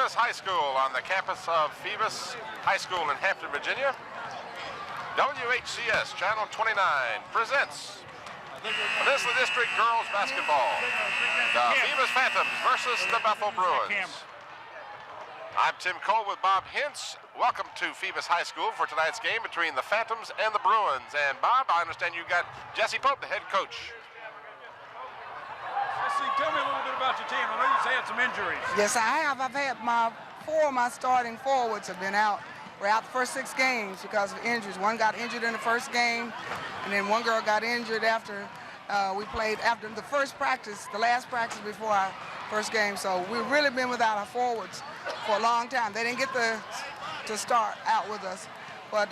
Phoebus High School on the campus of Phoebus High School in Hampton, Virginia. WHCS Channel 29 presents Peninsula District Girls Basketball. The Phoebus Phantoms versus the Bethel Bruins. I'm Tim Cole with Bob Hintz. Welcome to Phoebus High School for tonight's game between the Phantoms and the Bruins. And Bob, I understand you got Jesse Pope, the head coach. Jesse, tell me a little bit about your team. I know you had some injuries. Yes, I have. I've had four of my starting forwards have been out. We're out the first 6 games because of injuries. One got injured in the first game, and then one girl got injured after we played after the first practice, the last practice before our first game. So we've really been without our forwards for a long time. They didn't get to start out with us, but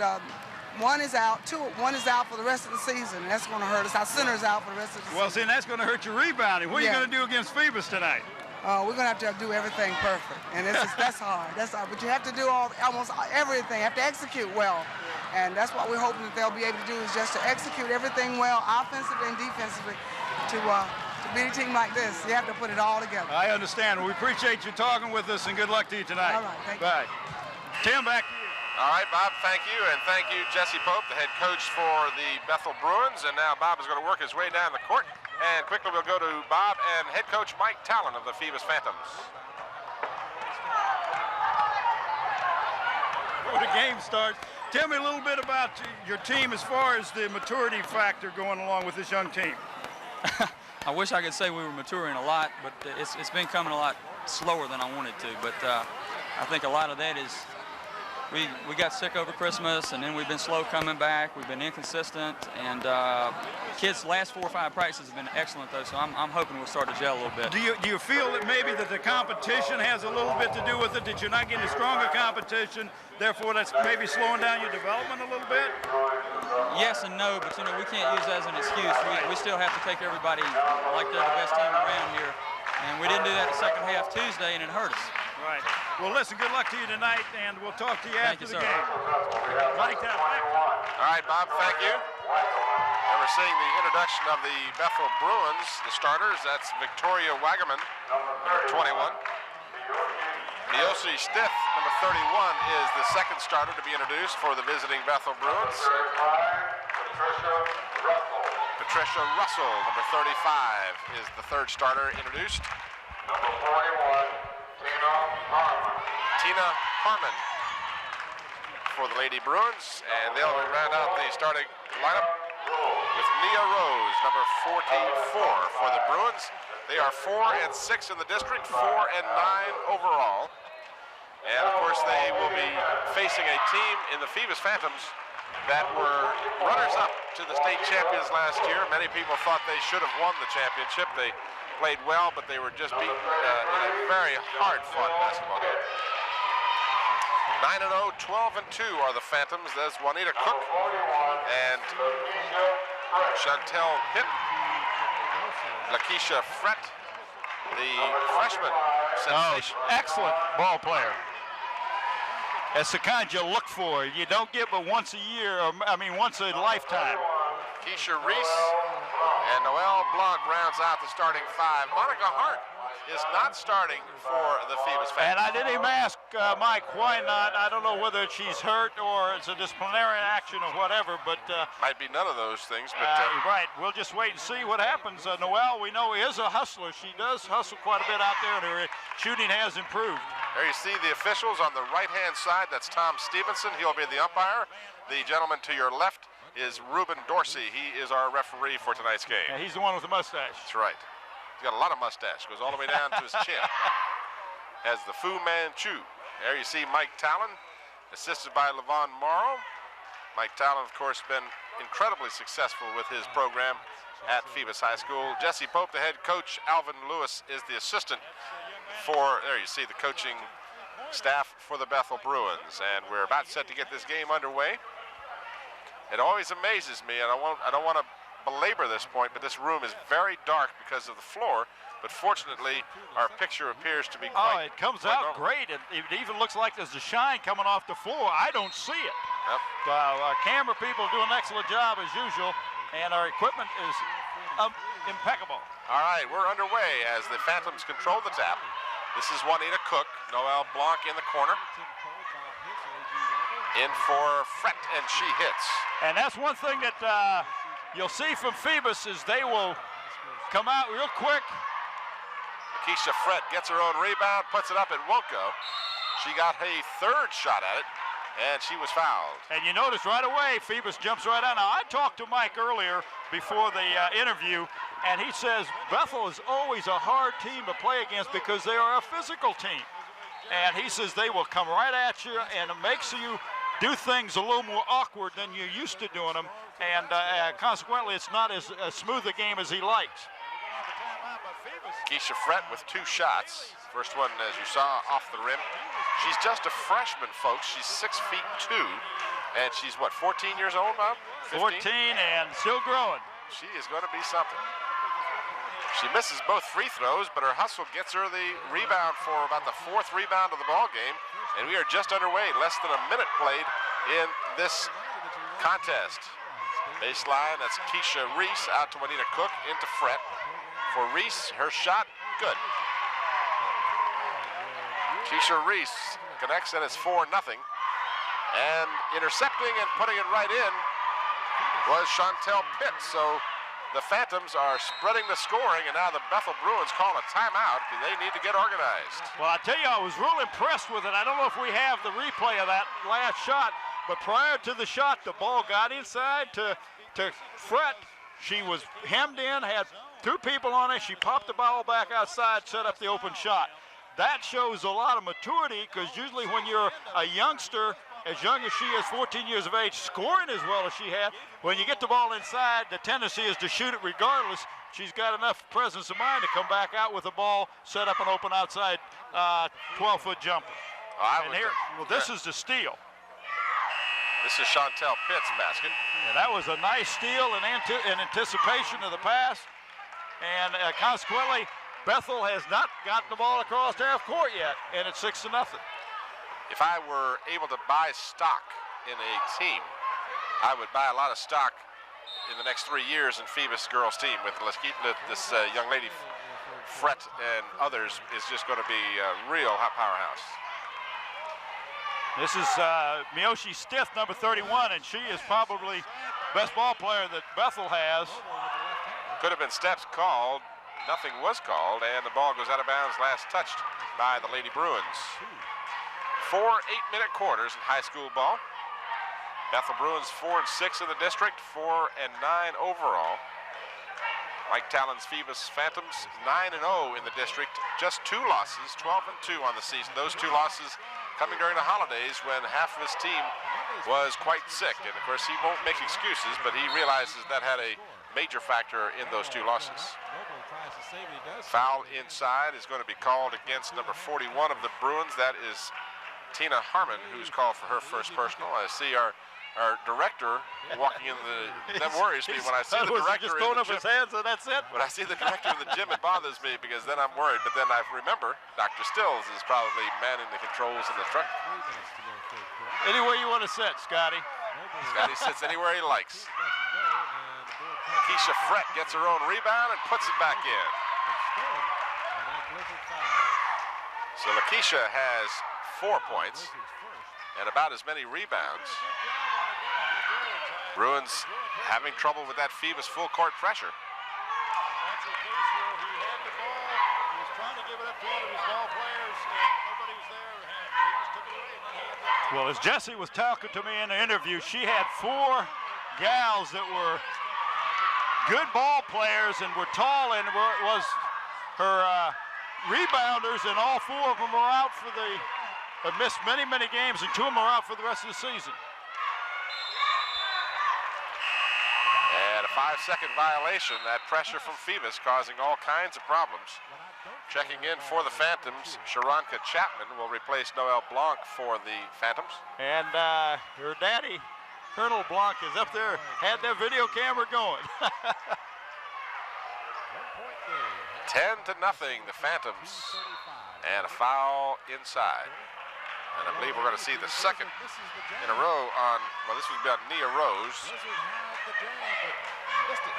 one is out. One is out for the rest of the season. That's going to hurt us. Our center's out for the rest of the season. Well, see, that's going to hurt your rebounding. What are you going to do against Phoebus tonight? We're going to have to do everything perfect, and that's hard. That's hard. But you have to do almost everything. You have to execute well, and that's what we're hoping that they'll be able to do, is just to execute everything well, offensively and defensively, to beat a team like this. You have to put it all together. I understand. We appreciate you talking with us, and good luck to you tonight. All right, thank you. Bye. Tim, back to you. All right, Bob, thank you. And thank you, Jesse Pope, the head coach for the Bethel Bruins. And now Bob is going to work his way down the court. And quickly we'll go to Bob and head coach Mike Talon of the Phoebus Phantoms. Before the game starts, tell me a little bit about your team as far as the maturity factor going along with this young team. I wish I could say we were maturing a lot, but it's been coming a lot slower than I wanted to. But I think a lot of that is we got sick over Christmas, and then we've been slow coming back. We've been inconsistent, and kids' last 4 or 5 practices have been excellent, though. So I'm hoping we'll start to gel a little bit. Do you feel that maybe that the competition has a little bit to do with it? That you're not getting stronger competition, therefore that's maybe slowing down your development a little bit? Yes and no, but we can't use that as an excuse. We still have to take everybody like they're the best team around here, and we didn't do that the second half Tuesday, and it hurt us. Right. Well, listen, good luck to you tonight, and we'll talk to you after the game. All right, Bob, thank you. And we're seeing the introduction of the Bethel Bruins, the starters. That's Victoria Wagaman, number 21. Neosi Stiff, number 31, is the second starter to be introduced for the visiting Bethel Bruins. Patricia Russell, number 35, is the third starter introduced. Number 41. Tina Harmon for the Lady Bruins, and they'll round out the starting lineup with Nia Rose, number 44 for the Bruins. They are 4 and 6 in the district, 4 and 9 overall. And of course they will be facing a team in the Phoebus Phantoms that were runners-up to the state champions last year. Many people thought they should have won the championship. They played well, but they were just beaten in a very hard-fought basketball game. 9-0, 12-2 are the Phantoms. There's Juanita Cook and Chantel Pitt, Lakeisha Frett, the freshman sensation. Excellent ball player. That's the kind you look for. You don't get but once a year, once a lifetime. Keisha Reese and Noelle Blanc rounds out the starting 5. Monica Hart is not starting for the Phoebus Phantoms. And I didn't even ask Mike why not. I don't know whether she's hurt or it's a disciplinary action or whatever, but might be none of those things. But right, we'll just wait and see what happens. Noelle, we know, is a hustler. She does hustle quite a bit out there, and her shooting has improved. There you see the officials on the right-hand side. That's Tom Stevenson. He'll be the umpire. The gentleman to your left is Ruben Dorsey. He is our referee for tonight's game. Yeah, he's the one with the mustache. That's right. He's got a lot of mustache. Goes all the way down to his chin. Has the Fu Manchu. There you see Mike Talon, assisted by Levon Morrow. Mike Talon, of course, been incredibly successful with his program at Phoebus High School. Jesse Pope, the head coach. Alvin Lewis is the assistant for, there you see the coaching staff for the Bethel Bruins. And we're about set to get this game underway. It always amazes me, and I don't want to belabor this point, but this room is very dark because of the floor. But fortunately, our picture appears to be quite... Oh, it comes out great. It even looks like there's a shine coming off the floor. I don't see it. Yep. Our camera people do an excellent job as usual, and our equipment is impeccable. All right, we're underway as the Phantoms control the tap. This is Juanita Cook. Noelle Blanc in the corner. In for Fret, and she hits. And that's one thing that you'll see from Phoebus is they will come out real quick. Lakeisha Fret gets her own rebound, puts it up, it won't go. She got a third shot at it, and she was fouled. And you notice right away, Phoebus jumps right out. Now, I talked to Mike earlier before the interview, and he says Bethel is always a hard team to play against because they are a physical team. And he says they will come right at you, and it makes you do things a little more awkward than you're used to doing them, and consequently, it's not as smooth a game as he likes. Keisha Fret with 2 shots. First one, as you saw, off the rim. She's just a freshman, folks. She's 6'2", and she's, what, 14 years old, Bob? 15? 14 and still growing. She is going to be something. She misses both free throws, but her hustle gets her the rebound for about the 4th rebound of the ball game, and we are just underway. Less than a minute played in this contest. Baseline, that's Keisha Reese out to Juanita Cook, into Fret. For Reese, her shot, good. Keisha Reese connects, and it's 4-0. And intercepting and putting it right in was Chantel Pitts. So the Phantoms are spreading the scoring, and now the Bethel Bruins call a timeout because they need to get organized. Well, I tell you, I was real impressed with it. I don't know if we have the replay of that last shot, but prior to the shot, the ball got inside to Fret. She was hemmed in, had 2 people on it. She popped the ball back outside, set up the open shot. That shows a lot of maturity, because usually when you're a youngster, as young as she is, 14 years of age, scoring as well as she had, when you get the ball inside, the tendency is to shoot it regardless. She's got enough presence of mind to come back out with the ball, set up an open outside 12-foot jumper. This is the steal. This is Chantel Pitts' basket. And that was a nice steal in anticipation of the pass. And consequently, Bethel has not gotten the ball across half court yet, and it's 6-0. If I were able to buy stock in a team, I would buy a lot of stock in the next 3 years in Phoebus girls team with this young lady, Fret, and others, is just going to be a real hot powerhouse. This is Miyoshi Stith, number 31, and she is probably best ball player that Bethel has. Could have been steps called. Nothing was called, and the ball goes out of bounds, last touched by the Lady Bruins. 4 8-minute quarters in high school ball. Bethel Bruins 4-6 in the district, 4-9 overall. Mike Talon's Phoebus Phantoms 9-0 in the district, just 2 losses, 12-2 on the season. Those 2 losses coming during the holidays when half of his team was quite sick. And of course, he won't make excuses, but he realizes that had a major factor in those 2 losses. Foul inside is going to be called against number 41 of the Bruins. That is Tina Harmon, who's called for her first personal. I see our director walking in that worries me when I see the director just throwing up his hands and that's it. When I see the director in the gym, it bothers me because then I'm worried. But then I remember Dr. Stills is probably manning the controls in the truck. Anywhere you want to sit, Scotty. Scotty sits anywhere he likes. Keisha Fret gets her own rebound and puts it back in. So Lakeisha has 4 points and about as many rebounds. Bruins having trouble with that Phoebus full court pressure. That's a case where he had the ball, he was trying to give it up to one of his ball players, and nobody was there, and he just took it away. And then he had the... Well, as Jessie was talking to me in the interview, she had 4 gals that were good ball players and were tall, and was her rebounders, and all 4 of them are out for have missed many, many games, and 2 of them are out for the rest of the season. And a 5-second violation. That pressure from Phoebus causing all kinds of problems. Checking in for the Phantoms, Sharonka Chapman will replace Noelle Blanc for the Phantoms. And her daddy, Colonel Blanc, is up there, had their video camera going. 10-0, the Phantoms, and a foul inside. And I believe we're going to see the second in a row on, well, this would be on Nia Rose.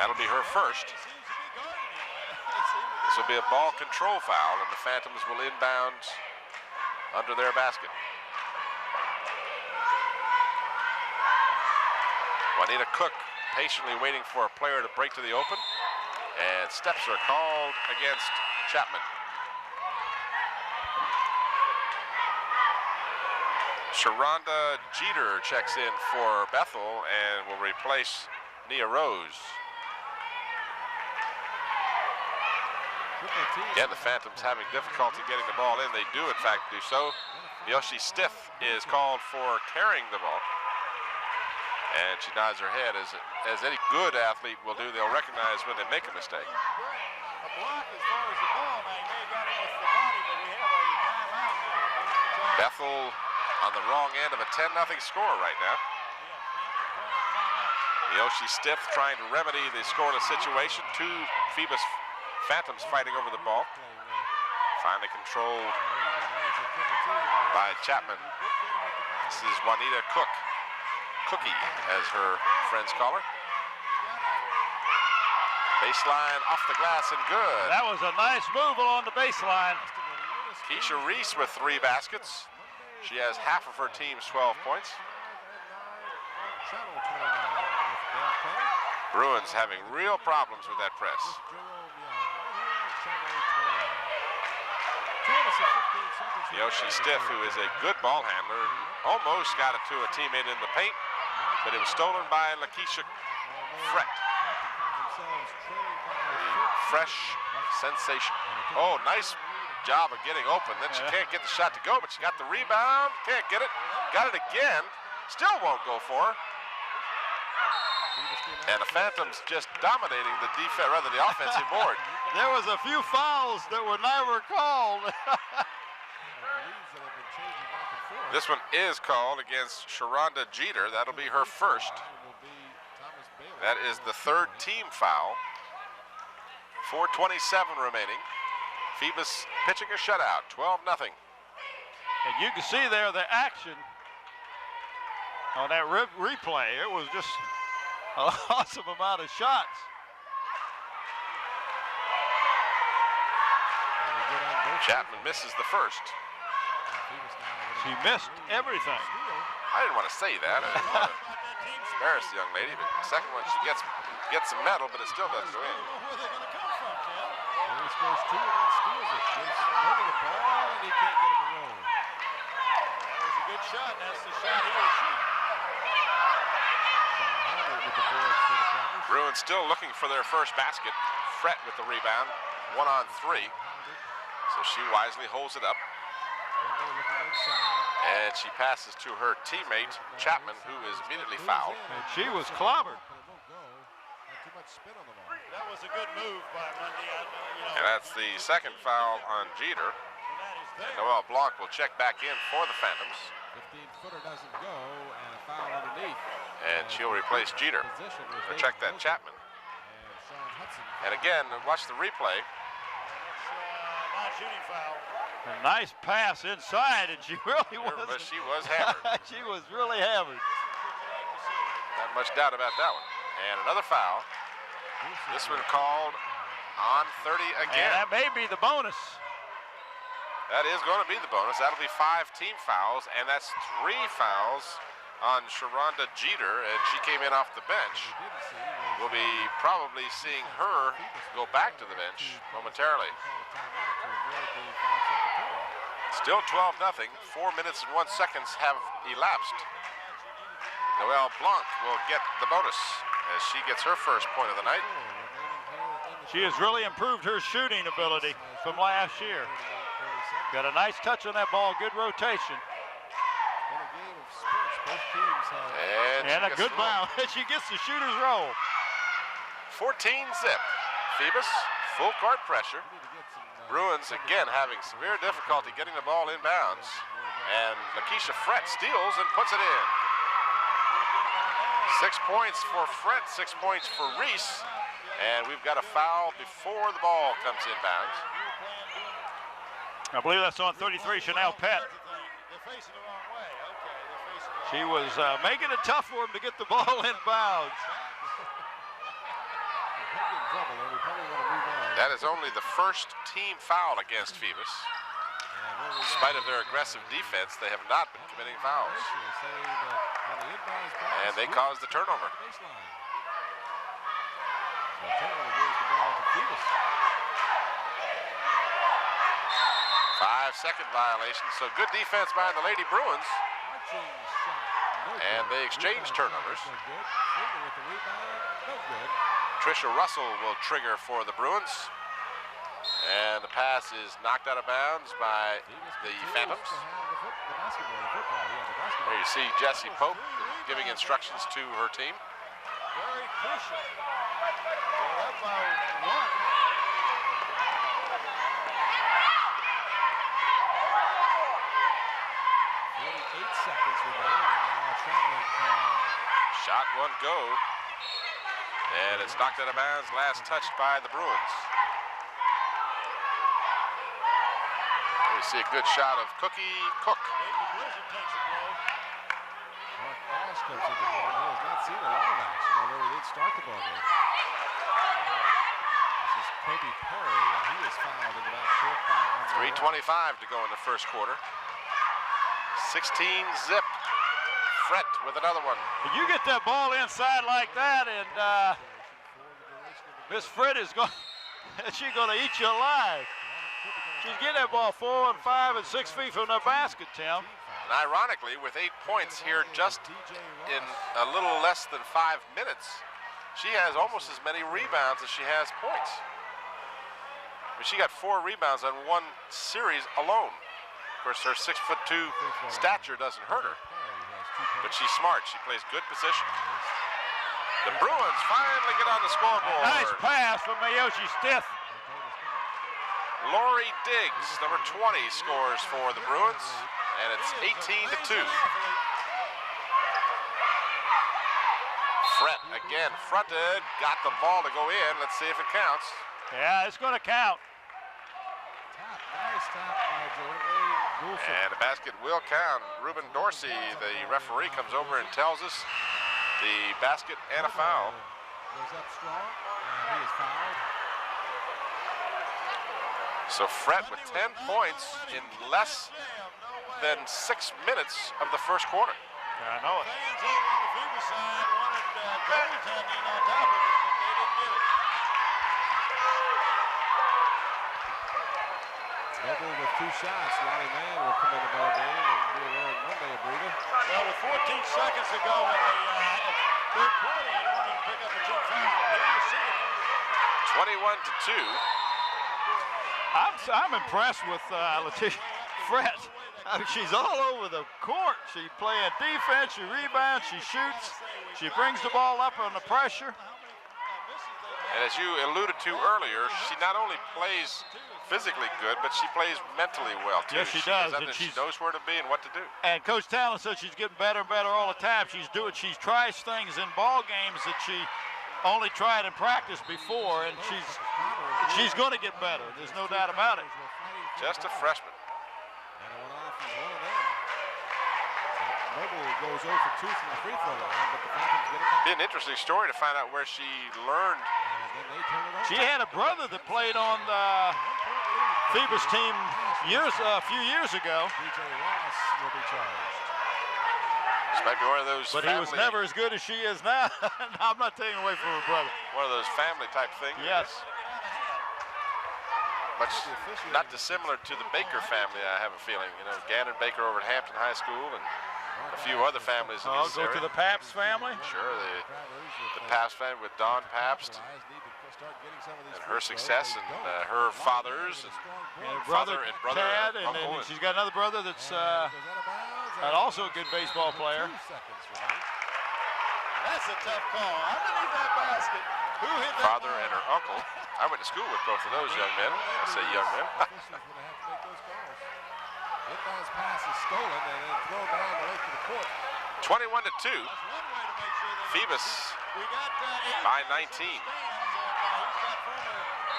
That'll be her first. This will be a ball control foul, and the Phantoms will inbound under their basket. Juanita Cook patiently waiting for a player to break to the open, and steps are called against Chapman. Sharonda Jeter checks in for Bethel and will replace Nia Rose. Again, the Phantoms having difficulty getting the ball in. They do, in fact, do so. Yoshi Stiff is called for carrying the ball. And she nods her head, as any good athlete will do. They'll recognize when they make a mistake. A block as far as the ball. Now, he may have got it with the body, but we have a timeout now. Bethel on the wrong end of a 10-0 score right now. Yoshi Stiff trying to remedy the scoreless situation. Two Phoebus Phantoms fighting over the ball. Finally controlled by Chapman. This is Juanita Cook. Cookie, as her friends call her. Baseline off the glass and good. That was a nice move along the baseline. Keisha Reese with 3 baskets. She has half of her team's 12 points. Bruins having real problems with that press. Yoshi Stiff, who is a good ball handler, almost got it to a teammate in the paint, but it was stolen by Lakeisha Frett. Fresh sensation. Oh, nice job of getting open. Then she can't get the shot to go, but she got the rebound. Can't get it. Got it again. Still won't go for her. And the Phantoms just dominating the defense, rather the offensive board. There was a few fouls that were never called. This one is called against Sharonda Jeter. That'll be her first. That is the 3rd team foul. 4:27 remaining. Phoebus pitching a shutout, 12-0. And you can see there the action on that replay. It was just an awesome amount of shots. Chapman misses the first. She missed everything. I didn't want to say that. I didn't want to embarrass the young lady. But the second one, she gets some medal, but it still doesn't go in. Scores 2 and then steals it. Gives Murray the ball and he can't get it to roll. That was a good shot. That's the shot he will shoot. Bruins still looking for their first basket. Frett with the rebound, 1-on-3. So she wisely holds it up. And she passes to her teammate, Chapman, who is immediately fouled. And she was clobbered. Spin on the ball. That was a good move by Mundy. And that's the second foul on Jeter. And Noelle Blanc will check back in for the Phantoms. 15-footer doesn't go, and a foul underneath. And she'll replace Jeter. Or check that Chapman. And again, watch the replay. Non-shooting foul. A nice pass inside, and she really was. But she was hammered. She was really hammered. Not much doubt about that one. And another foul. This one called on 30 again. And that may be the bonus. That is going to be the bonus. That'll be 5 team fouls, and that's 3 fouls on Sharonda Jeter, and she came in off the bench. We'll be probably seeing her go back to the bench momentarily. Still 12-0. 4 minutes and 1 second have elapsed. Noelle Blanc will get the bonus as she gets her first point of the night. She has really improved her shooting ability from last year. Got a nice touch on that ball, good rotation. And a good bounce. She gets the shooter's roll. 14-zip. Phoebus, full court pressure. Bruins again having severe difficulty getting the ball inbounds. And Lakeisha Frett steals and puts it in. 6 points for Frett, 6 points for Reese. And we've got a foul before the ball comes inbounds. I believe that's on 33, Chanel Pett. She was making it tough for him to get the ball inbounds. trouble there. We probably want to move on. That is only the first team foul against Phoebus. In spite of their aggressive defense, they have not been committing fouls. And they caused the turnover. So turnover gives the ball to Phoebus. 5-second violation. So good defense by the Lady Bruins. And they exchange turnovers. Tricia Russell will trigger for the Bruins. And the pass is knocked out of bounds by the Phantoms. There you see Jessie Pope giving instructions to her team. Very crucial. They're up by 1. 48 seconds remaining, and now a traveling foul. Shot won't go. And it's knocked out of bounds. Last touched by the Bruins. We see a good shot of Cookie Cook. Mark Ash comes in the ball. He has not seen a lot of action, although he did start the ball game. This is Kobe Perry, and he is fouled in about 3:25 to go in the first quarter. 16 zip. Fret with another one. You get that ball inside like that, and Miss Fred is going. She's going to eat you alive. She's getting that ball 4 and 5 and 6 feet from the basket, Tim. And ironically, with 8 points here just in a little less than 5 minutes, she has almost as many rebounds as she has points. I mean, she got 4 rebounds on one series alone. Of course, her 6'2" stature doesn't hurt her, but she's smart. She plays good position. The Bruins finally get on the scoreboard. Nice pass from Mayoshi Stith. Lori Diggs, number 20, scores for the Bruins, and it's 18-2. Fret again fronted, got the ball to go in. Let's see if it counts. Yeah, it's going to count. Nice tap by Jermaine Wilson. And the basket will count. Ruben Dorsey, the referee, comes over and tells us the basket and a foul. Goes up strong, and he is fouled. So Fret with 10 points in less than 6 minutes of the first quarter. Yeah, I know it. Fans over on the Phoebus side wanted goaltending on top of it, but they didn't get it. Noble with 2 shots. Lonnie Mann will come in the ball game and be there on Monday, a breather. Well, with 14 seconds to go in the third quarter, you don't even pick up a team foul. Here you see it. 21-2. I'm impressed with Letitia Fret. I mean, she's all over the court. She's playing defense, she rebounds, she shoots, she brings the ball up under pressure. And as you alluded to earlier, she not only plays physically good, but she plays mentally well, too. Yes, she does. And She knows where to be and what to do. And Coach Talon says she's getting better and better all the time. She tries things in ball games that she only tried in practice before, and she's going to get better. There's no doubt about it. Just a freshman. And it went off as one of them. Noble goes 0 for 2 from the free throw line, but the Falcons get it back. Be an interesting story to find out where she learned. And then they turn it over. She had a brother that played on the Phoebus team a few years ago. DJ Ross will be charged. This might be one of those But he was never as good as she is now. I'm not taking away from her brother. One of those family type things. Yes. Much not dissimilar to the Baker family, I have a feeling. You know, Gannon Baker over at Hampton High School and a few other families in I'll this go area. to the Pabst family. Sure, the Pabst family with Don Pabst and her success and her fathers And father brother and brother Tad, and and uncle. then she's got another brother that's also a good baseball player. That's a tough call. Underneath that basket, who hit that Father ball? and her uncle. I went to school with both of those young men. I say young men. Inbounds pass is stolen and then thrown down the length of the court. 21-2. That's one way to make sure that Phoebus we got by 19.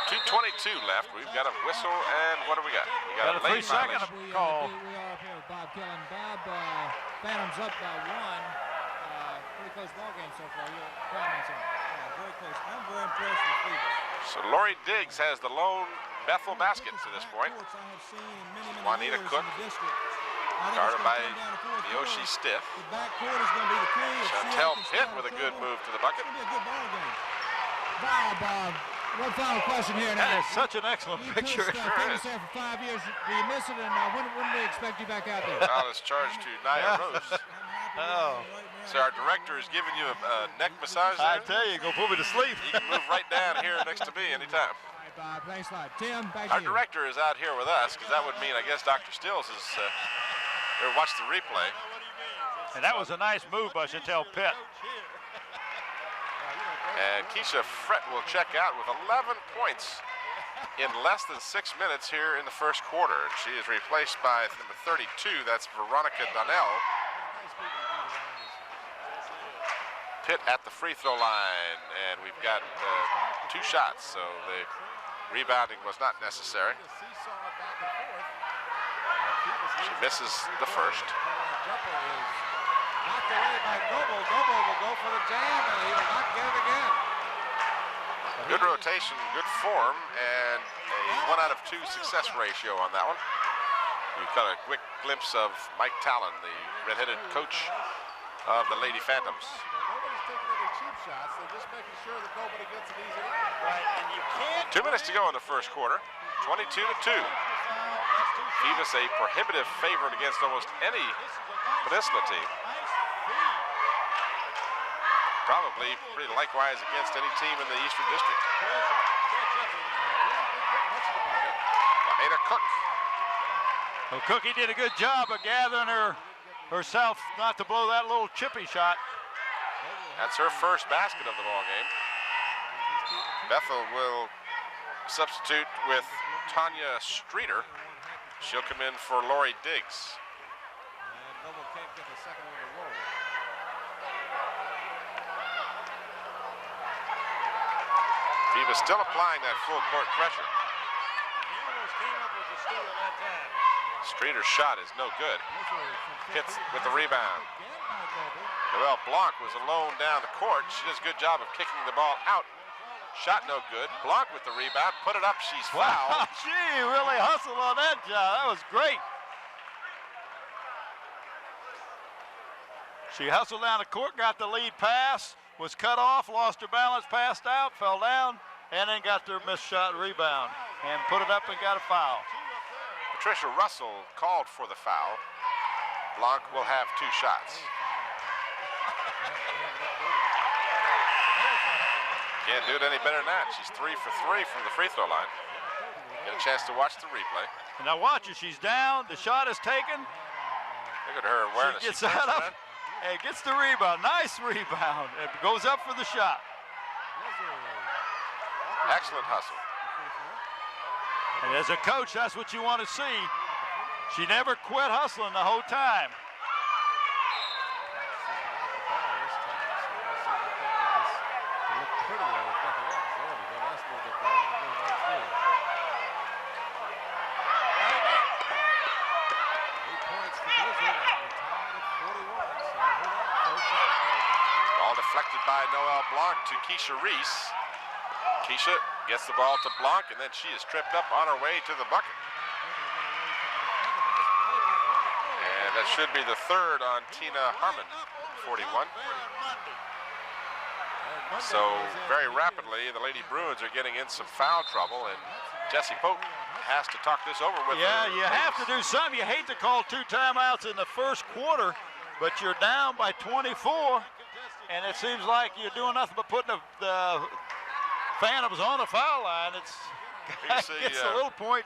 2:22 left. We've got a whistle, and what do we got? We got a late 3-second violation. call. We are up here with Bob Killen. Bob, Phantoms up by 1. Pretty close ball game so far. Your comments on it? Very close. I'm very impressed with Phoebus. So Lori Diggs has the lone Bethel basket to this point. I have seen in many Juanita years Cook, in the district. I think guarded it's by gonna come down to fourth Yoshi quarter. Stiff. The backcourt is going to be the key. If Chantel Seattle can Pitt stay out with of a good trouble, move to the bucket. It's going to be a good ball game. Bob, one final question here. That Now, is such an excellent you picture. coached Phoebus there for 5 years. Do you miss it? And when do we expect you back out there? Foul is charged to Nia Rose. Oh. So our director is giving you a neck massage I there. tell you, go put me to sleep. You can move right down here next to me anytime. All right, Bob, thanks a lot. Tim, back Our to you. director is out here with us because that would mean, I guess, Dr. Stills is there watched the replay. And that was a nice move by Chantel Pitt. And Keisha Frett will check out with 11 points in less than 6 minutes here in the first quarter. She is replaced by number 32. That's Veronica Donnell. Pitt at the free throw line, and we've got 2 shots, so the rebounding was not necessary. She misses the first. Knocked away by Noble. Noble will go for the jam, and he will not get it again. Good rotation, good form, and a 1 out of 2 success ratio on that one. You got a quick glimpse of Mike Talon, the redheaded coach of the Lady Phantoms. Nobody's taking any cheap shots. They're just making sure that nobody gets an easy layup. Right, and you can't. 2 minutes to go in the first quarter. 22-2. Phoebus a prohibitive favorite against almost any Peninsula team. Probably pretty likewise against any team in the Eastern District. Juanita Cook. Well, Cookie did a good job of gathering herself not to blow that little chippy shot. That's her first basket of the ball game. Bethel will substitute with Tanya Streeter. She'll come in for Lori Diggs. And Noble can't get the second one to roll. Phoebus still applying that full court pressure. He almost came up with the steal that time. Streeter's shot is no good. Hits with the rebound. Noelle Blanc was alone down the court. She does a good job of kicking the ball out. Shot no good. Blanc with the rebound. Put it up. She's Wow, fouled. she really hustled on that job. That was great. She hustled down the court, got the lead pass, was cut off, lost her balance, passed out, fell down, and then got their missed shot rebound and put it up and got a foul. Patricia Russell called for the foul. Blanc will have 2 shots. Can't do it any better than that. She's 3 for 3 from the free throw line. Get a chance to watch the replay. And now watch her, she's down, the shot is taken. Look at her awareness. She gets that up and gets the rebound. Nice rebound. It goes up for the shot. Excellent hustle. And as a coach, that's what you want to see. She never quit hustling the whole time. Ball deflected by Noelle Blanc to Keisha Reese. Keisha gets the ball to Blanc, and then she is tripped up on her way to the bucket. And that should be the 3rd on Tina Harmon, 41. So very rapidly, the Lady Bruins are getting in some foul trouble, and Jessie Pope has to talk this over with Yeah, her. you have to do something. You hate to call 2 timeouts in the first quarter, but you're down by 24, and it seems like you're doing nothing but putting the Phantoms on the foul line. It's gets a little point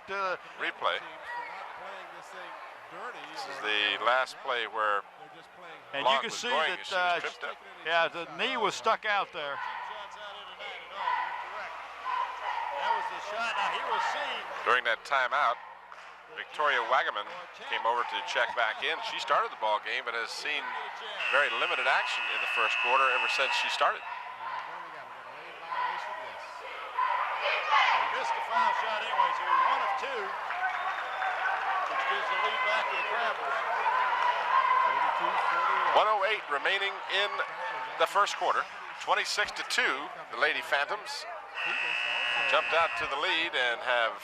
replay. This is the last play where and Blanc you can was see going that as she was tripped up. yeah, the knee was stuck out there. That was the shot. Now here we'll see. During that timeout, Victoria Wagaman came over to check back in. She started the ball game, but has seen very limited action in the first quarter ever since she started. He missed the foul shot anyway, so he's 1 of 2, which gives the lead back to the Travelers. 1:08 remaining in the first quarter. 26-2, the Lady Phantoms jumped out to the lead and have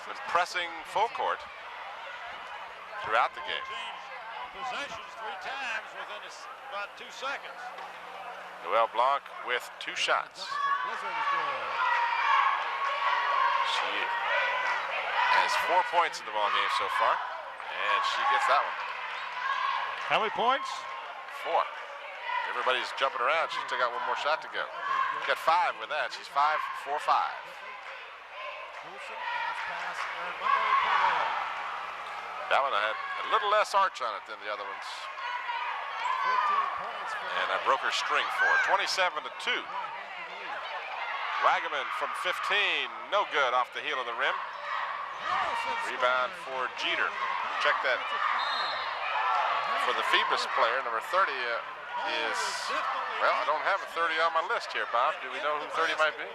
been pressing full court throughout the game. Possessions 3 times within about 2 seconds. Noelle Blanc with 2 shots. She has 4 points in the ball game so far, and she gets that one. How many points? 4. Everybody's jumping around. She still got one more shot to go. Got 5 with that. She's 5, 4, 5. That one I had a little less arch on it than the other ones. And I broke her string for it. 27-2. Wagaman from 15, no good off the heel of the rim. Rebound for Jeter. Check that. For the Phoebus player, number 30 is, well, I don't have a 30 on my list here, Bob. Do we know who 30 might be?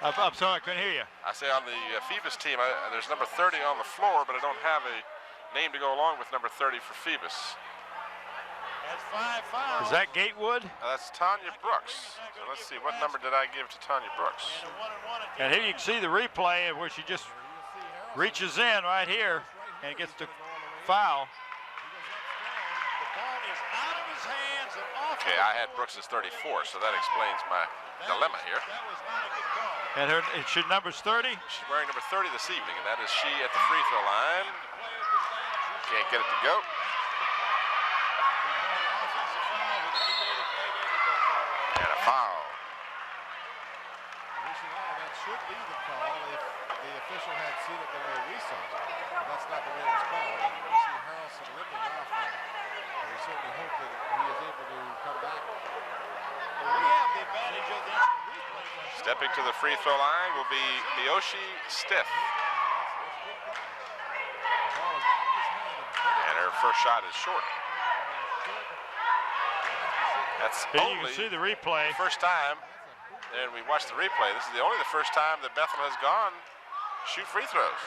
I'm sorry, I couldn't hear you. I say on the Phoebus team, there's number 30 on the floor, but I don't have a name to go along with number 30 for Phoebus. That's 5 fouls. Is that Gatewood? That's Tanya Brooks. So let's see, what number did I give to Tanya Brooks? And here you can see the replay where she just reaches in right here and gets the foul. The ball is out of his hands and off. Okay, I had Brooks as 34, so that explains my dilemma here. That was not a good call. And her number's 30? She's wearing number 30 this evening, and that is she at the free throw line. Can't get it to go. And a foul. That should be the call if the official had seen it the way we saw it. But that's not the way it was called. And we see Harrelson limping off, and we certainly hope that he is able to come back. We have the advantage of the instant replay. Stepping to the free throw line will be Miyoshi Stiff. And her first shot is short. That's Here only you can see the replay. the first time, and we watched the replay. This is only the first time that Bethel has gone shoot free throws.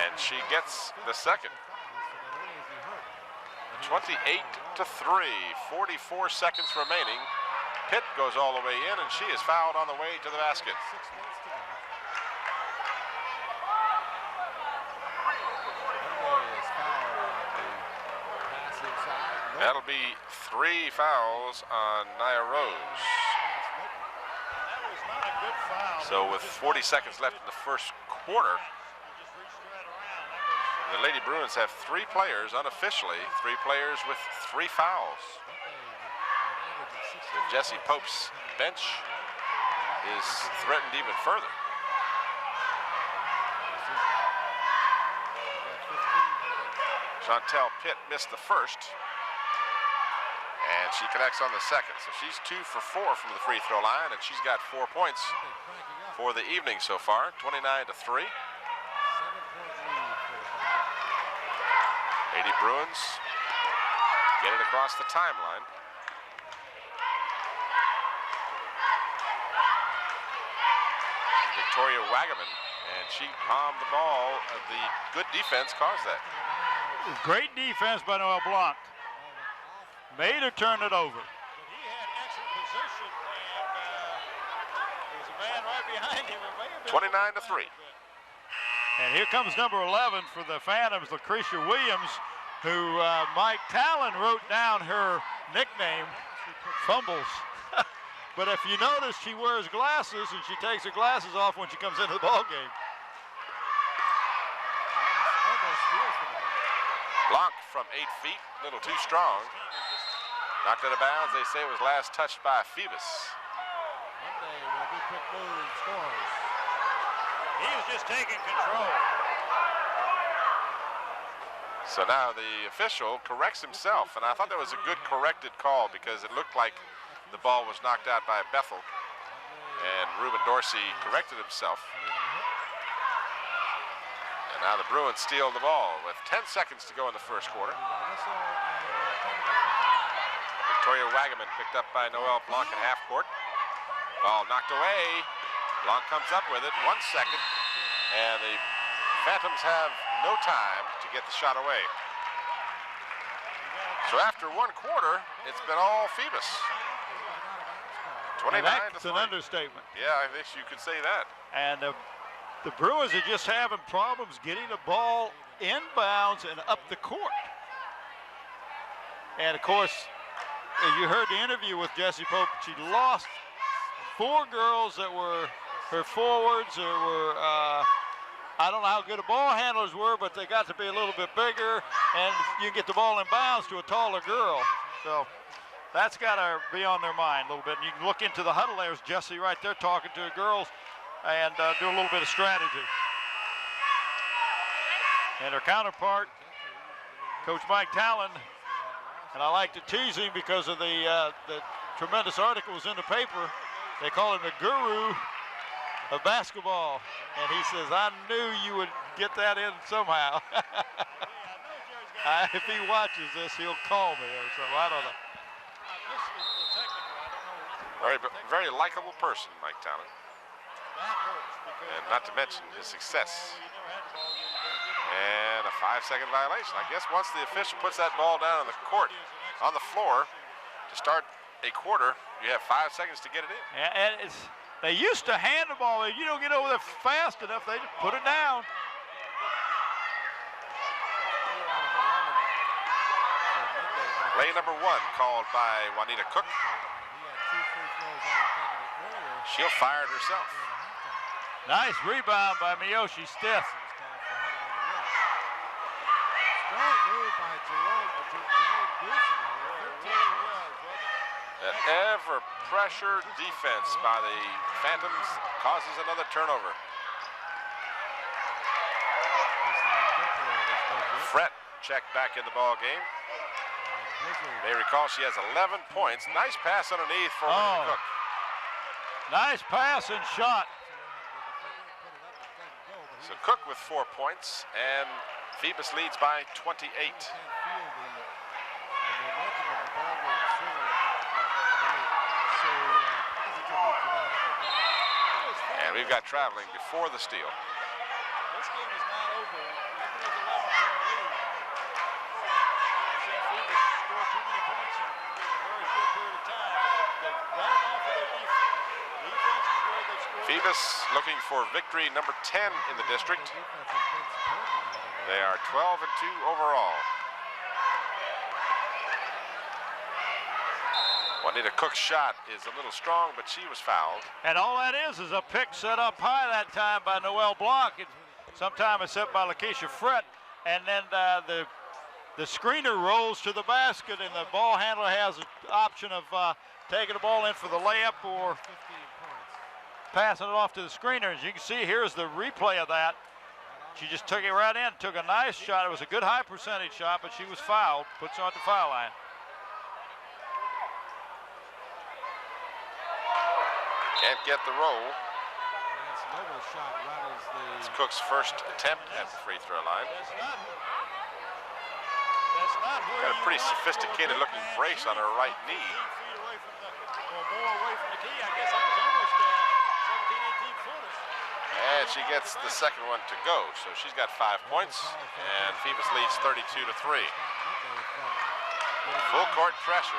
And she gets the second. 28-3, 44 seconds remaining. Pitt goes all the way in, and she is fouled on the way to the basket. That'll be 3 fouls on Nia Rose. That was not a good foul. So with 40 seconds left in the first quarter, the Lady Bruins have 3 players unofficially, 3 players with 3 fouls. So Jesse Pope's bench is threatened even further. Chantel Pitt missed the first, and she connects on the second. So she's 2 for 4 from the free throw line, and she's got 4 points for the evening so far, 29-3. Lady Bruins get it across the timeline. Victoria Wagaman, and she palmed the ball. The good defense caused that. Great defense by Noelle Blanc. Made her turn it over. But he had excellent position, and there was a man right behind him. It may have been 29-3. And here comes number 11 for the Phantoms, Lucretia Williams, who Mike Talon wrote down her nickname, Fumbles. But if you notice, she wears glasses, and she takes her glasses off when she comes into the ball game. Blanc from 8 feet, a little too strong. Knocked out of bounds. They say it was last touched by Phoebus. Monday will be quick move scores. He was just taking control. So now the official corrects himself, and I thought that was a good corrected call because it looked like the ball was knocked out by Bethel, and Ruben Dorsey corrected himself. And now the Bruins steal the ball with 10 seconds to go in the first quarter. Victoria Wagaman picked up by Noelle Blanc at half court. Ball knocked away. Blanc comes up with it, 1 second, and the Phantoms have no time to get the shot away. So after one quarter, it's been all Phoebus. 29 That's to an 3. understatement. Yeah, I guess you could say that. And the Bruins are just having problems getting the ball inbounds and up the court. And of course, you heard the interview with Jessie Pope. She lost 4 girls that were her forwards or were, I don't know how good the ball handlers were, but they got to be a little bit bigger, and you get the ball in bounds to a taller girl. So that's got to be on their mind a little bit. And you can look into the huddle. There's Jessie right there talking to the girls and do a little bit of strategy. And her counterpart, Coach Mike Talon, and I like to tease him because of the tremendous articles in the paper. They call him the guru of basketball. And he says, I knew you would get that in somehow. If he watches this, he'll call me or something. I don't know. Very likable person, Mike Talon. And not to mention his success. And a 5-second violation. I guess once the official puts that ball down on the court, on the floor, to start a quarter, you have 5 seconds to get it in. Yeah, and they used to hand the ball. If you don't get over there fast enough, they just put it down. Play number 1 called by Juanita Cook. She'll fire it herself. Nice rebound by Miyoshi Stith. That ever-pressure defense by the Phantoms causes another turnover. Fret checked back in the ball game. May recall she has 11 points. Nice pass underneath for Cook. Nice pass and shot. So Cook with 4 points, and Phoebus leads by 28. And we've got traveling before the steal. This game is not over. Even with 11-point lead, I've seen Phoebus score too many points in a very short period of time. They've got it off of their defense. Defense is where they score. Phoebus looking for victory number 10 in the district. They are 12-2 overall. Juanita Cook's shot is a little strong, but she was fouled. And all that is a pick set up high that time by Noelle Block. Sometime it's set by Lakeisha Fret. And then the screener rolls to the basket, and the ball handler has an option of taking the ball in for the layup or passing it off to the screener. As you can see, here's the replay of that. She just took it right in, took a nice shot. It was a good high percentage shot, but she was fouled, puts her on the foul line. Can't get the roll. It's Cook's first attempt at the free throw line. Got a pretty sophisticated looking brace on her right knee. And she gets the second one to go. So she's got 5 points, and Phoebus leads 32-3. Full court pressure.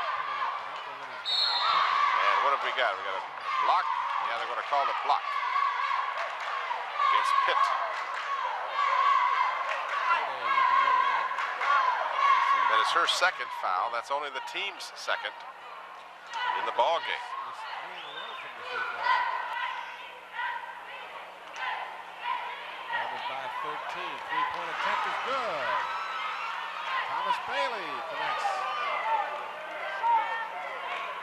And what have we got? We got a block. Yeah, they're going to call the block against Pitt. That is her second foul. That's only the team's second in the ball game. By 13, three-point attempt is good. Thomas Bailey connects.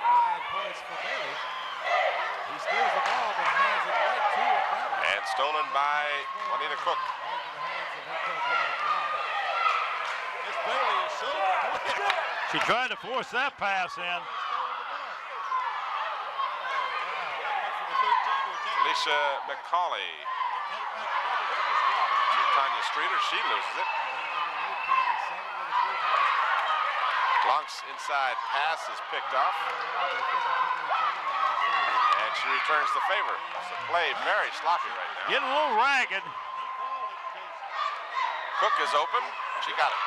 9 points for Bailey. He steals the ball but hands it right to Bailey. And stolen by Juanita Cook. This Bailey is so quick. She tried to force that pass in. Alicia McCauley. Tanya Streeter, she loses it. Blancs inside pass is picked off. And she returns the favor. So play very sloppy right now. Getting a little ragged. Cook is open. She got it.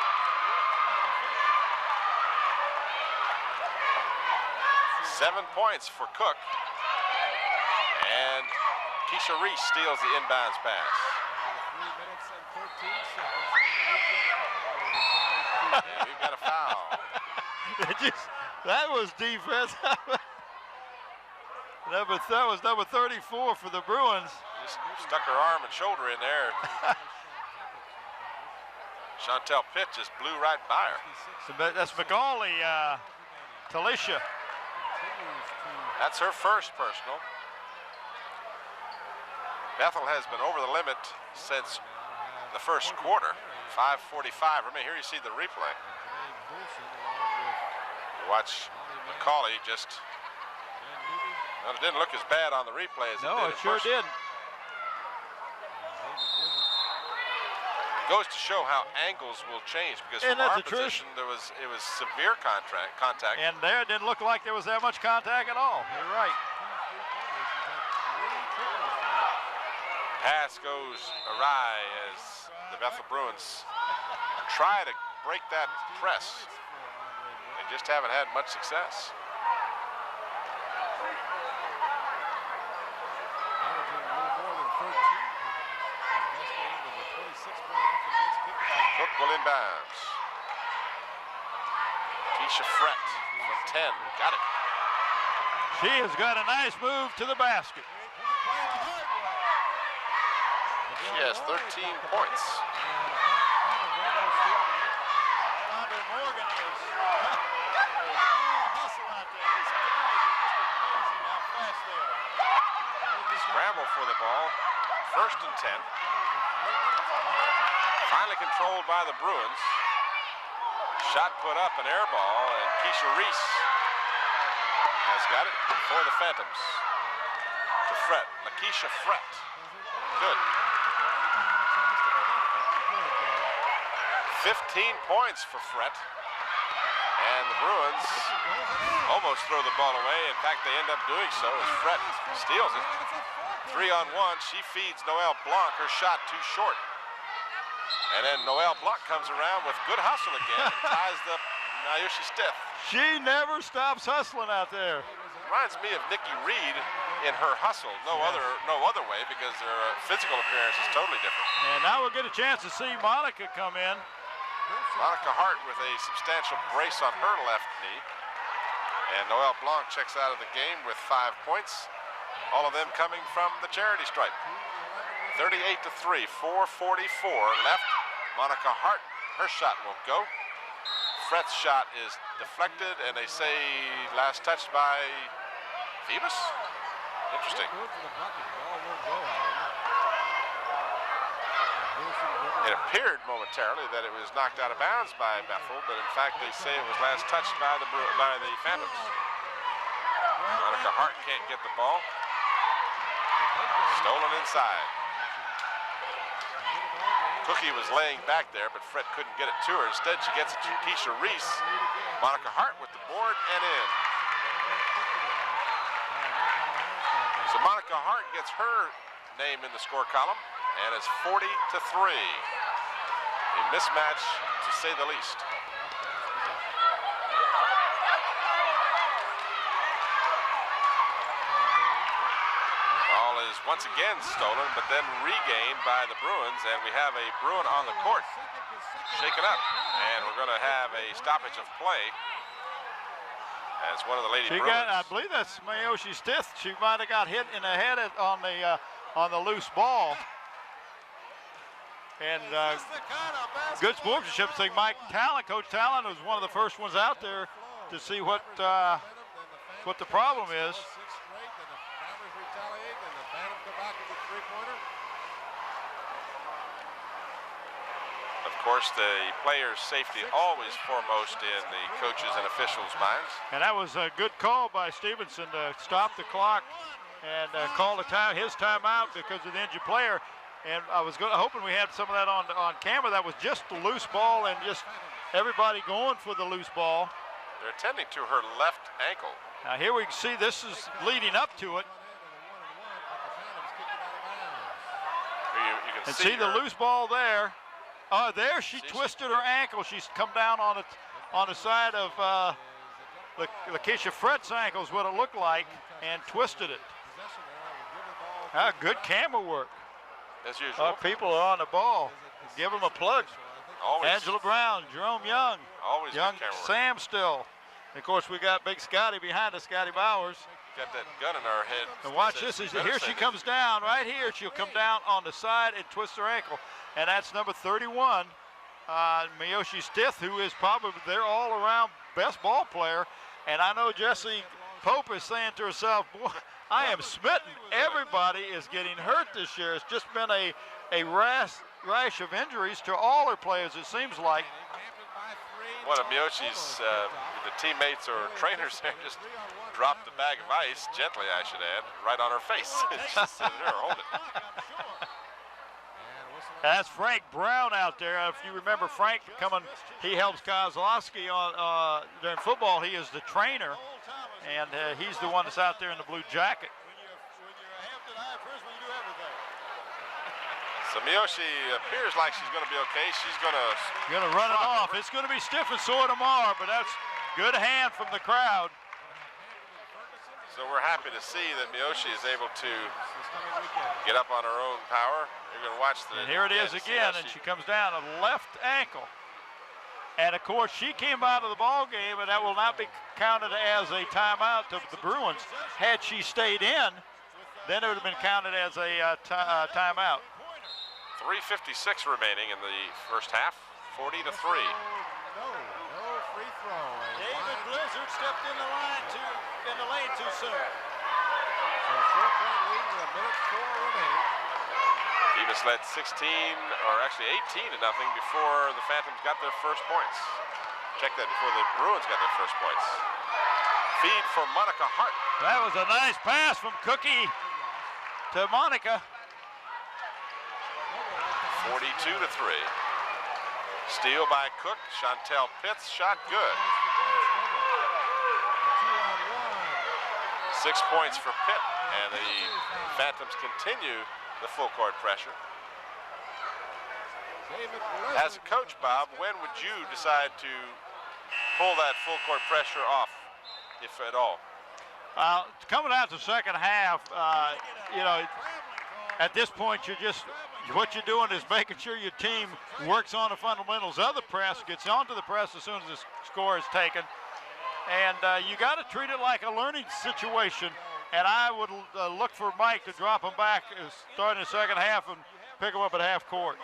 7 points for Cook. And Keisha Reese steals the inbounds pass. 3 minutes and 13 seconds. And we've got a foul. That was defense. That was number 34 for the Bruins. Just stuck her arm and shoulder in there. Chantel Pitt just blew right by her. That's McCauley, Talisha. That's her first personal. Bethel has been over the limit since the first quarter. 5:45. Remember, here you see the replay. You watch McCauley just. Well, it didn't look as bad on the replay as it did. No, it sure did. Goes to show how angles will change because from our position it was severe contact. And there it didn't look like there was that much contact at all. You're right. Pass goes awry as the Bethel Bruins try to break that press and just haven't had much success. Cook will inbounds. Keisha Frett from 10, got it. She has got a nice move to the basket. She has 13 points. Andre Morgan is hustle out there. These guys are just amazing how fast they are. Scramble for the ball. First and 10. Finally controlled by the Bruins. Shot put up, an air ball, and Keisha Reese has got it for the Phantoms. To Frett, Lakeisha Frett. Good. 15 points for Frett. And the Bruins almost throw the ball away. In fact, they end up doing so as Frett steals it. 3-on-1, she feeds Noelle Blanc, her shot too short. And then Noelle Blanc comes around with good hustle again and ties the Nayushi Stith. She never stops hustling out there. Reminds me of Nikki Reed in her hustle. No other way because their physical appearance is totally different. And now we'll get a chance to see Monica come in. Monica Hart with a substantial brace on her left knee. And Noelle Blanc checks out of the game with 5 points. All of them coming from the charity stripe. 38-3, 4:44 left. Monica Hart, her shot won't go. Frett's shot is deflected, and they say last touched by Phoebus. Interesting. It appeared momentarily that it was knocked out of bounds by Bethel, but in fact they say it was last touched by the Phantoms. Monica Hart can't get the ball. Stolen inside. Cookie was laying back there, but Frett couldn't get it to her. Instead, she gets it to Keisha Reese. Monica Hart with the board and in. So Monica Hart gets her name in the score column, and it's 40-3. A mismatch, to say the least. Ball is once again stolen, but then regained by the Bruins, and we have a Bruin on the court. Shaken up, and we're going to have a stoppage of play as one of the Lady Bruins. I believe that's Mayoshi Stith. She might have got hit in the head on the loose ball. And good sportsmanship thing. Coach Talon was one of the first ones out there to see what the problem is. Of course, the players' safety always foremost in the coaches and officials' minds. And that was a good call by Stevenson to stop the clock and call his timeout because of the injured player. And I was hoping we had some of that on camera. That was just the loose ball and just everybody going for the loose ball. They're attending to her left ankle. Now here we can see this is leading up to it. Here you can see the loose ball there. There she twisted her ankle. She's come down on the side of Lakeisha Frett's ankle is what it looked like, and twisted it. Good camera work. As usual. People are on the ball. Give them a plug. Always. Angela Brown, Jerome Young. Always Young good camera work. Sam still. And of course, we got big Scotty behind us, Scotty Bowers. Got that gun in our head. And watch this. Here she comes down. Right here, she'll come down on the side and twist her ankle. And that's number 31, Miyoshi Stith, who is probably their all-around best ball player. And I know Jessie Pope is saying to herself, boy, I am smitten. Everybody is getting hurt this year. It's just been a rash of injuries to all her players, it seems like. One of Miyoshi's the teammates or trainers there just dropped the bag of ice, gently I should add, right on her face. She said, here, hold it. That's Frank Brown out there. If you remember Frank he helps Kozlowski on during football. He is the trainer, and he's the one that's out there in the blue jacket. So Miyoshi appears like she's going to be okay. She's going to run it off. It's going to be stiff and sore tomorrow, but that's good hand from the crowd. So we're happy to see that Miyoshi is able to get up on her own power. You're going to watch the. And here it is again, and she comes down a left ankle. And of course, she came out of the ball game, and that will not be counted as a timeout to the Bruins. Had she stayed in, then it would have been counted as a timeout. 3:56 remaining in the first half, 40-3. No free throw. David Blizzard stepped in the lane too soon. So 4-point lead with a minute 4 remaining. Phoebus led 16, or actually 18-0 before the Phantoms got their first points. Check that, before the Bruins got their first points. Feed for Monica Hart. That was a nice pass from Cookie to Monica. 42-3. Steal by Cook. Chantel Pitts shot good. 6 points for Pitt, and the Phantoms continue the full court pressure. As a coach, Bob, when would you decide to pull that full court pressure off, if at all? Coming out the second half, at this point, what you're doing is making sure your team works on the fundamentals of the press, gets onto the press as soon as the score is taken. And you got to treat it like a learning situation. And I would look for Mike to drop him back starting the second half and pick him up at half court.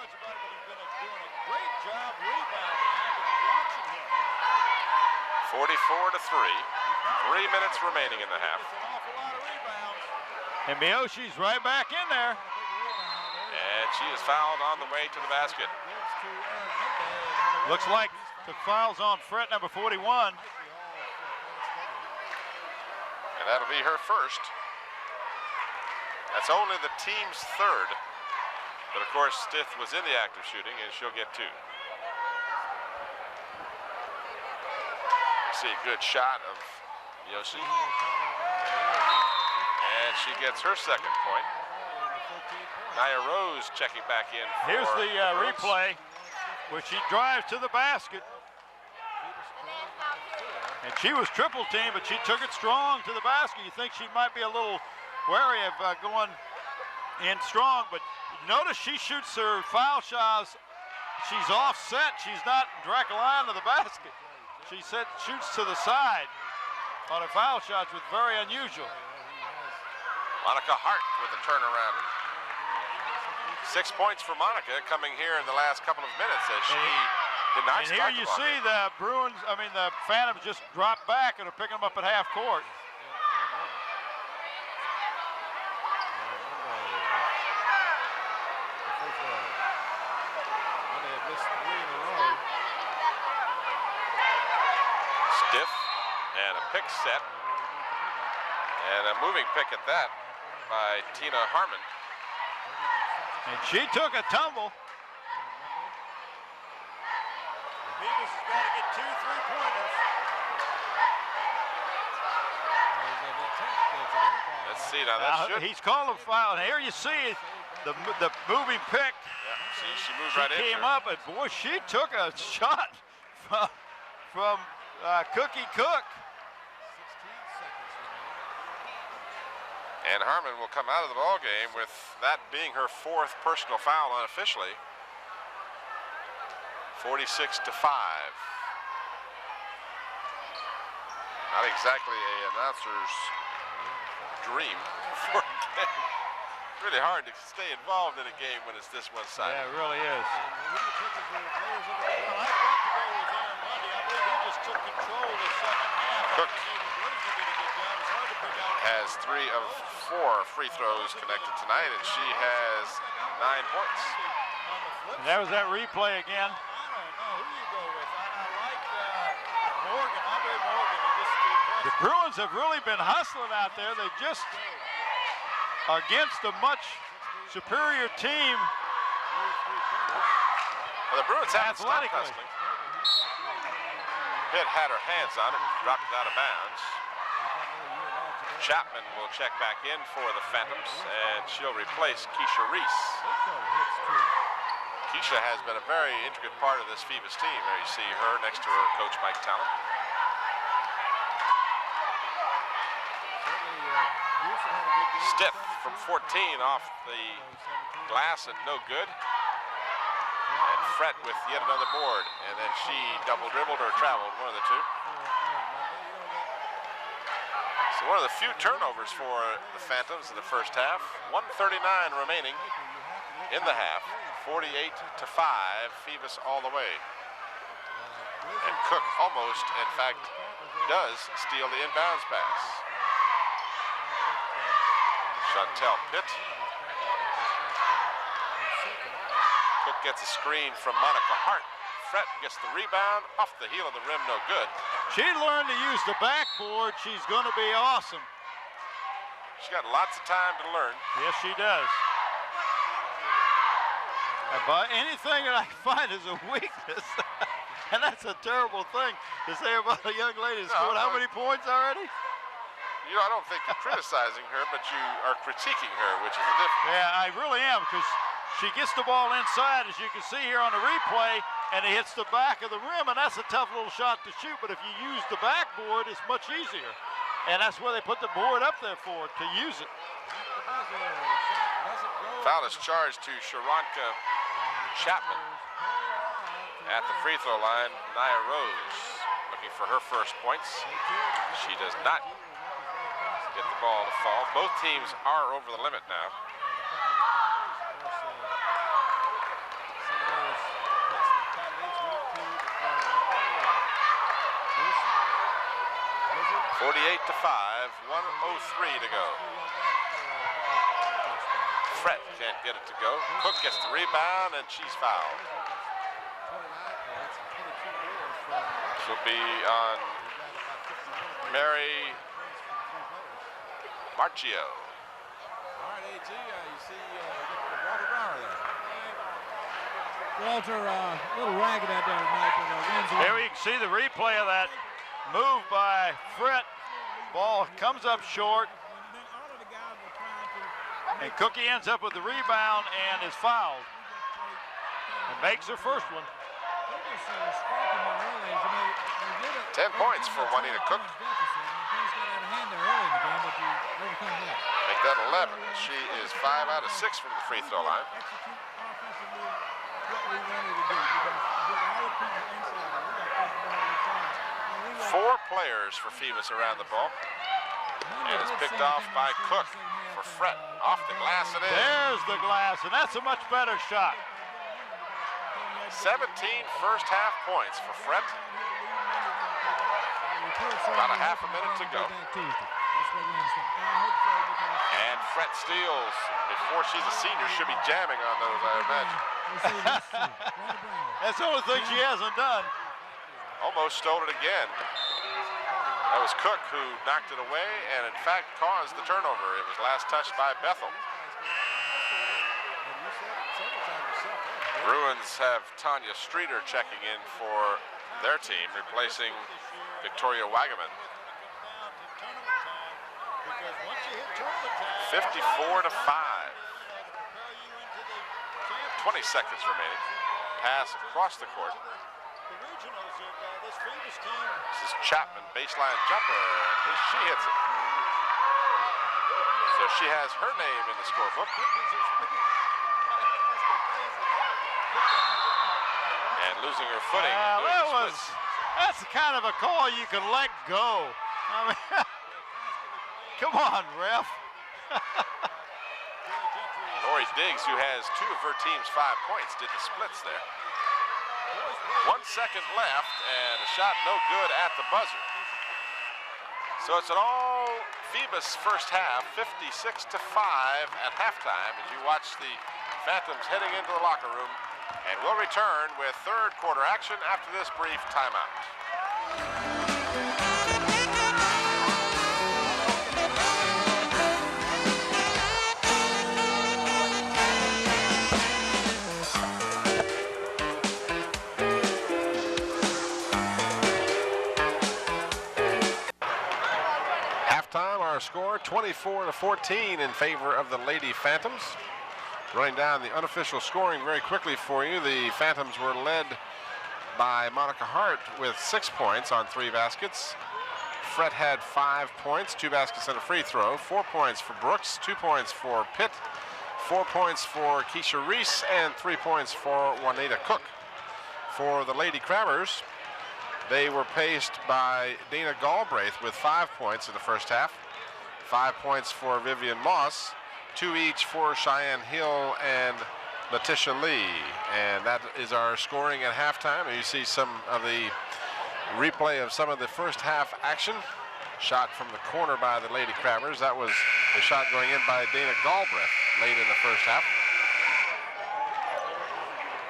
44-3. 3 minutes remaining in the half. And Miyoshi's right back in there. And she is fouled on the way to the basket. Looks like the foul's on Fret number 41. And that'll be her first. That's only the team's third. But of course, Stith was in the act of shooting, and she'll get 2. See a good shot of Yoshi. And she gets her second point. Nia Rose checking back in. Here's the replay, where she drives to the basket. And she was triple teamed, but she took it strong to the basket. You think she might be a little wary of going in strong, but notice she shoots her foul shots. She's offset. She's not direct line to the basket. She shoots to the side on her foul shots, which is very unusual. Monica Hart with the turnaround. 6 points for Monica coming here in the last couple of minutes as she did not start. And here you see the the Phantoms just drop back and are picking them up at half court. Stiff and a pick set. And a moving pick at that by Tina Harmon. And she took a tumble. Phoebus has got to get 2 3-pointers. Let's see now. That should. He's called a foul. And here you see the moving pick. Yeah, see, she moved right in. She came up, and boy, she took a shot from Cookie Cook. And Harmon will come out of the ball game with that being her 4th personal foul unofficially. 46-5. Not exactly an announcer's dream for a game. Really hard to stay involved in a game when it's this one-sided. Yeah, it really is. Well, I've got to go with Aaron Mundy. I believe he just took control of the second half. Cook I think the Bruins did a good job. It's hard to pick out. has 3 of 4 free throws connected tonight, and she has 9 points. And there was that replay again. I don't know who you go with. I like Morgan, Andre Morgan. He just The Bruins have really been hustling out there. They just are against a much superior team. Well, the Bruins haven't stopped Athletically. hustling. Pitt had her hands on it, dropped it out of bounds. Chapman will check back in for the Phantoms, and she'll replace Keisha Reese. Keisha has been a very intricate part of this Phoebus team. There you see her next to her coach, Mike Talon. Stiff from 14 off the glass and no good. And Fret with yet another board. And then she double dribbled or traveled, one of the two. So one of the few turnovers for the Phantoms in the first half. 1:39 remaining in the half. 48-5, Phoebus all the way. And Cook almost, in fact, does steal the inbounds pass. Chantel Pitt. Cook gets a screen from Monica Hart. Fret gets the rebound off the heel of the rim, no good. She learned to use the backboard. She's going to be awesome. She's got lots of time to learn. Yes, she does. But anything that I find is a weakness, and that's a terrible thing to say about a young lady who scored how many points already? You know, I don't think you're criticizing her, but you are critiquing her, which is a difference. Yeah, I really am, because she gets the ball inside, as you can see here on the replay, and it hits the back of the rim, and that's a tough little shot to shoot. But if you use the backboard, it's much easier. And that's where they put the board up there for, to use it. Foul is charged to Sharonka Chapman. At the free throw line, Nia Rose looking for her first points. She does not get the ball to fall. Both teams are over the limit now. (48-5), 1:03 to go. Fret can't get it to go. Cook gets the rebound, and she's fouled. This will be on Mary Marchio. All right, AG, you see Walter Brower there. Walter, a little ragged out there tonight, but wins the Here we can see the replay of that move by Fret. Ball comes up short, and Cookie ends up with the rebound and is fouled. And makes her first one. 10 points for Juanita Cook. Make that 11. She is 5 out of 6 from the free throw line. Four players for Phoebus around the ball. And it's picked off by Cook for Fret. Off the glass it is. There's the glass, and that's a much better shot. 17 first half points for Fret. About a half a minute to go. And Fret steals. Before she's a senior, she'll be jamming on those, I imagine. That's the only thing she hasn't done. Almost stole it again. That was Cook who knocked it away and in fact caused the turnover. It was last touched by Bethel. Bruins have Tanya Streeter checking in for their team, replacing Victoria Wagaman. 54-5. 20 seconds remaining. Pass across the court. This is Chapman, baseline jumper, and she hits it. So she has her name in the scorebook. And losing her footing. That's the kind of a call you can let go. I mean, come on, ref. Lori Diggs, who has 2 of her team's 5 points, did the splits there. 1 second left, and a shot no good at the buzzer. So it's an all Phoebus first half, 56-5 at halftime, as you watch the Phantoms heading into the locker room. And we'll return with third quarter action after this brief timeout. Halftime, our score 24-14 in favor of the Lady Phantoms. Running down the unofficial scoring very quickly for you, the Phantoms were led by Monica Hart with 6 points on 3 baskets. Fret had 5 points, 2 baskets and a free throw. 4 points for Brooks, 2 points for Pitt, 4 points for Keisha Reese, and 3 points for Juanita Cook. For the Lady Crabbers, they were paced by Dana Galbraith with 5 points in the first half. 5 points for Vivian Moss, 2 each for Cheyenne Hill and Letitia Lee. And that is our scoring at halftime. And you see some of the replay of some of the first half action. Shot from the corner by the Lady Crabbers. That was the shot going in by Dana Galbraith late in the first half.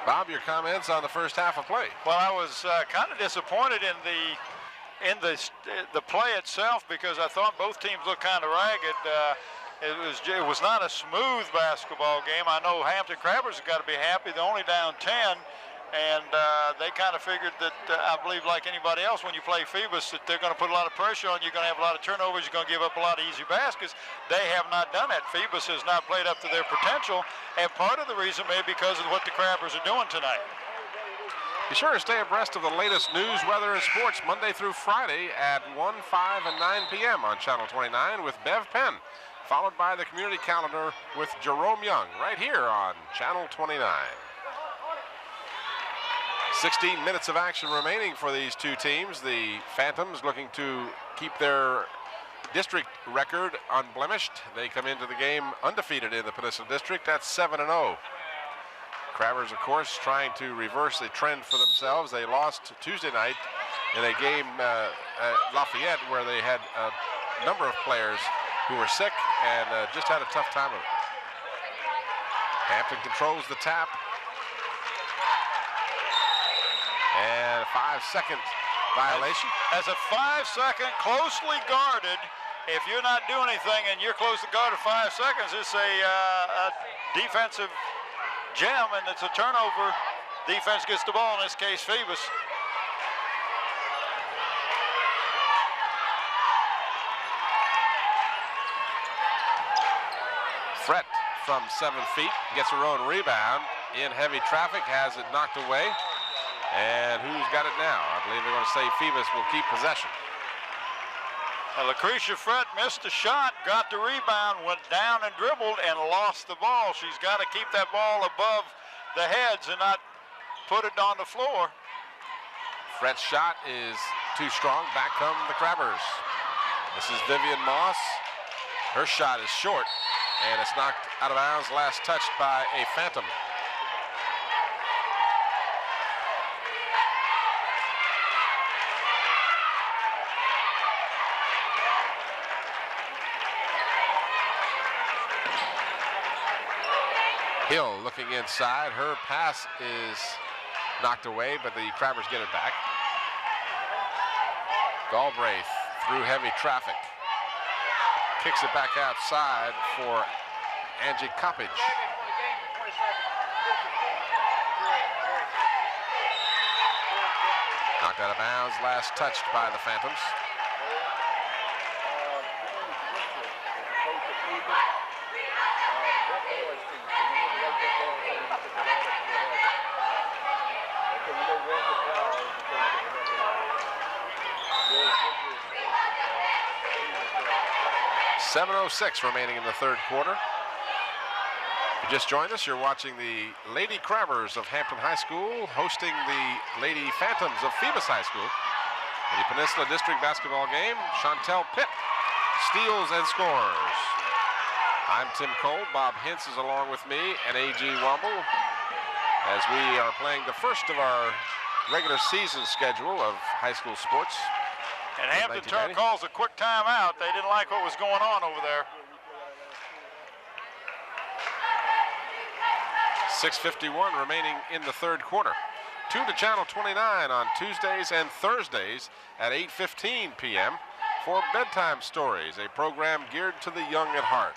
Bob, your comments on the first half of play? Well, I was kind of disappointed in the play itself because I thought both teams looked kind of ragged. It was not a smooth basketball game. I know Hampton Crabbers have got to be happy. They're only down 10, and they kind of figured that, I believe like anybody else, when you play Phoebus, that they're going to put a lot of pressure on you. You're going to have a lot of turnovers. You're going to give up a lot of easy baskets. They have not done that. Phoebus has not played up to their potential, and part of the reason may be because of what the Crabbers are doing tonight. Be sure to stay abreast of the latest news, weather, and sports Monday through Friday at 1, 5, and 9 p.m. on Channel 29 with Bev Penn, followed by the community calendar with Jerome Young right here on Channel 29. 16 minutes of action remaining for these two teams. The Phantoms looking to keep their district record unblemished. They come into the game undefeated in the Peninsula District. That's 7-0. Crabbers, of course, trying to reverse the trend for themselves. They lost Tuesday night in a game at Lafayette where they had a number of players who were sick and just had a tough time of it. Hampton controls the tap. And a 5-second violation. As a 5-second, closely guarded, if you're not doing anything and you're close to guard for 5 seconds, it's a defensive gem, and it's a turnover. Defense gets the ball, in this case, Phoebus. Fret from 7 feet, gets her own rebound. In heavy traffic, has it knocked away. And who's got it now? I believe they're going to say Phoebus will keep possession. Lucretia Fret missed the shot, got the rebound, went down and dribbled, and lost the ball. She's got to keep that ball above the heads and not put it on the floor. Fret's shot is too strong. Back come the Crabbers. This is Vivian Moss. Her shot is short, and it's knocked out of bounds. Last touched by a Phantom. Hill looking inside. Her pass is knocked away, but the Crabbers get it back. Galbraith through heavy traffic. Kicks it back outside for Angie Coppage. Knocked out of bounds. Last touched by the Phantoms. 7:06 remaining in the third quarter. If you just joined us, you're watching the Lady Crabbers of Hampton High School hosting the Lady Phantoms of Phoebus High School in the Peninsula District basketball game. Chantel Pitt steals and scores. I'm Tim Cole. Bob Hintz is along with me and A.G. Womble as we are playing the first of our regular season schedule of high school sports. And Hampton calls a quick timeout. They didn't like what was going on over there. 6:51 remaining in the third quarter. Tune to Channel 29 on Tuesdays and Thursdays at 8:15 p.m. for Bedtime Stories, a program geared to the young at heart.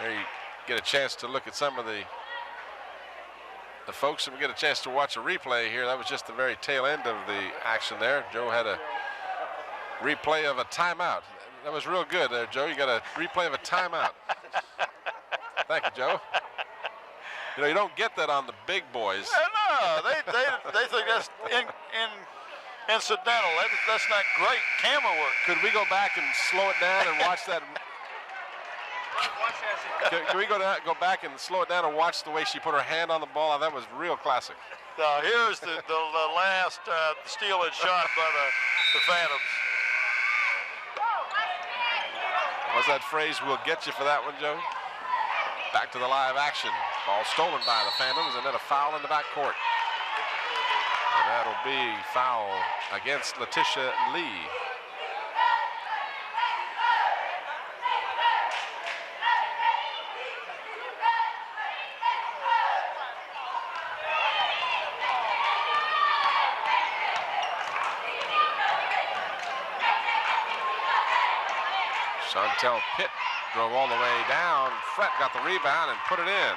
There you get a chance to look at some of the folks, and we get a chance to watch a replay here. That was just the very tail end of the action there. Joe had a replay of a timeout. That was real good there, Joe. You got a replay of a timeout. Thank you, Joe. You know, you don't get that on the big boys. No, they think that's incidental. That's not great camera work. Could we go back and slow it down and watch that? Can we go back and slow it down and watch the way she put her hand on the ball? That was real classic. Now here's the last steal and shot by the Phantoms. What's that phrase? We'll get you for that one, Joe. Back to the live action. Ball stolen by the Phantoms, and then a foul in the backcourt. And that'll be foul against Letitia Lee. Chantel Pitt drove all the way down. Frett got the rebound and put it in.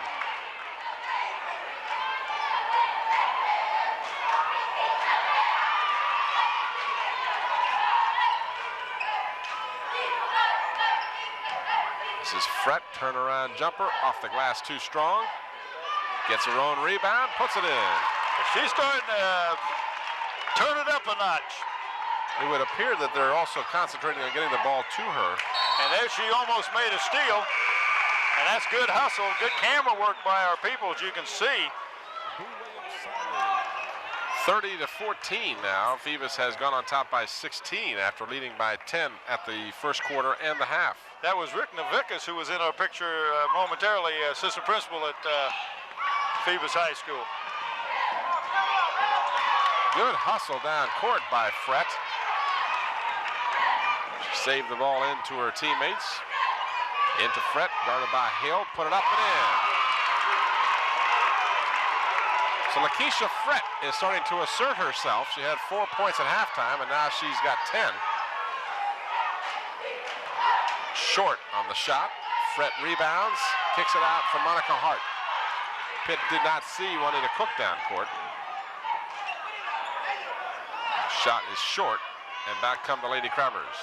This is Frett, turnaround jumper off the glass too strong. Gets her own rebound, puts it in. She's starting to turn it up a notch. It would appear that they're also concentrating on getting the ball to her. And there she almost made a steal. And that's good hustle, good camera work by our people, as you can see. 30-14 now. Phoebus has gone on top by 16 after leading by 10 at the first quarter and the half. That was Rick Navikas, who was in our picture momentarily, assistant principal at Phoebus High School. Good hustle down court by Frett. She saved the ball into her teammates. Into Frett, guarded by Hill, put it up and in. So Lakeisha Frett is starting to assert herself. She had 4 points at halftime, and now she's got 10. Short on the shot. Frett rebounds, kicks it out for Monica Hart. Pitt did not see Juanita Cook down court. Shot is short, and back come the Lady Crabbers.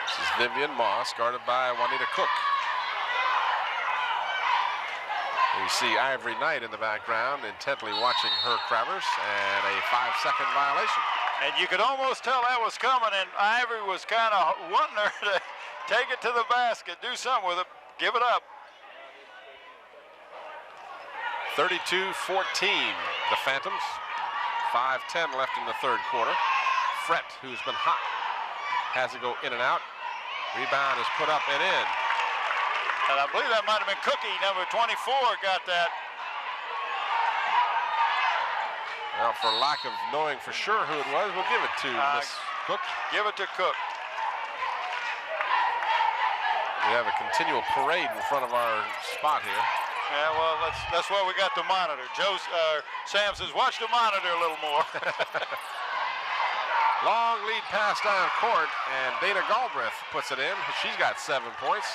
This is Vivian Moss, guarded by Juanita Cook. We see Ivory Knight in the background, intently watching her Crabbers, and a 5-second violation. And you could almost tell that was coming, and Ivory was kind of wanting her to take it to the basket, do something with it, give it up. 32-14, the Phantoms. 5:10 left in the third quarter. Frett, who's been hot, has to go in and out. Rebound is put up and in. And I believe that might have been Cookie, number 24, got that. Well, for lack of knowing for sure who it was, we'll give it to Miss Cook. Give it to Cook. We have a continual parade in front of our spot here. Yeah, well, that's why we got the monitor. Sam says, watch the monitor a little more. Long lead pass down court, and Dana Galbraith puts it in. She's got 7 points.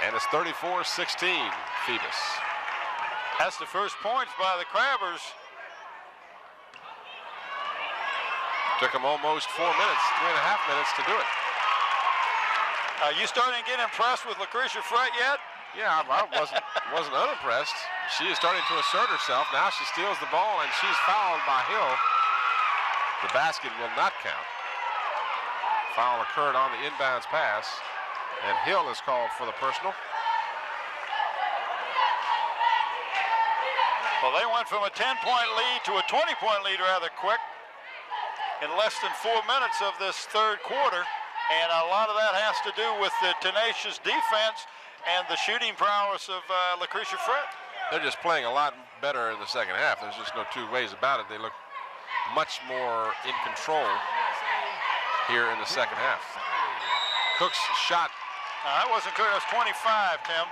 And it's 34-16, Phoebus. That's the first points by the Crabbers. Took them almost 4 minutes, 3.5 minutes to do it. Are you starting to get impressed with Lucretia Frett yet? Yeah, I wasn't unimpressed. She is starting to assert herself. Now she steals the ball, and she's fouled by Hill. The basket will not count. Foul occurred on the inbounds pass, and Hill is called for the personal. Well, they went from a 10-point lead to a 20-point lead rather quick in less than 4 minutes of this third quarter, and a lot of that has to do with the tenacious defense and the shooting prowess of Lucretia Frett. They're just playing a lot better in the second half. There's just no two ways about it. They look much more in control here in the second half. Cook's shot. That wasn't good. It was 25, Tim.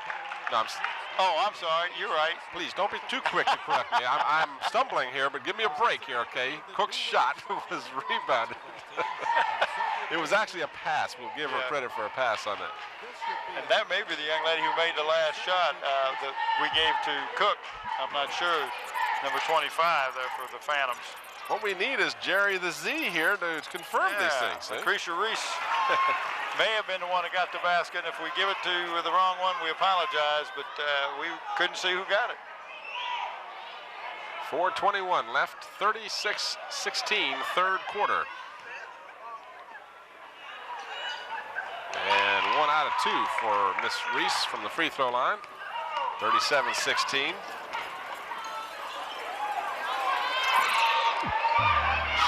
No, I'm sorry. You're right. please don't be too quick to correct me. I'm stumbling here, but give me a break here, okay? Cook's shot was rebounded. It was actually a pass. We'll give her credit for a pass on that. And that may be the young lady who made the last shot that we gave to Cook. I'm not sure. Number 25 there for the Phantoms. What we need is Jerry the Z here to confirm these things. Lucretia Reese may have been the one that got the basket. If we give it to the wrong one, we apologize, but we couldn't see who got it. 4:21 left, 36-16, third quarter. And 1 out of 2 for Miss Reese from the free throw line. 37-16.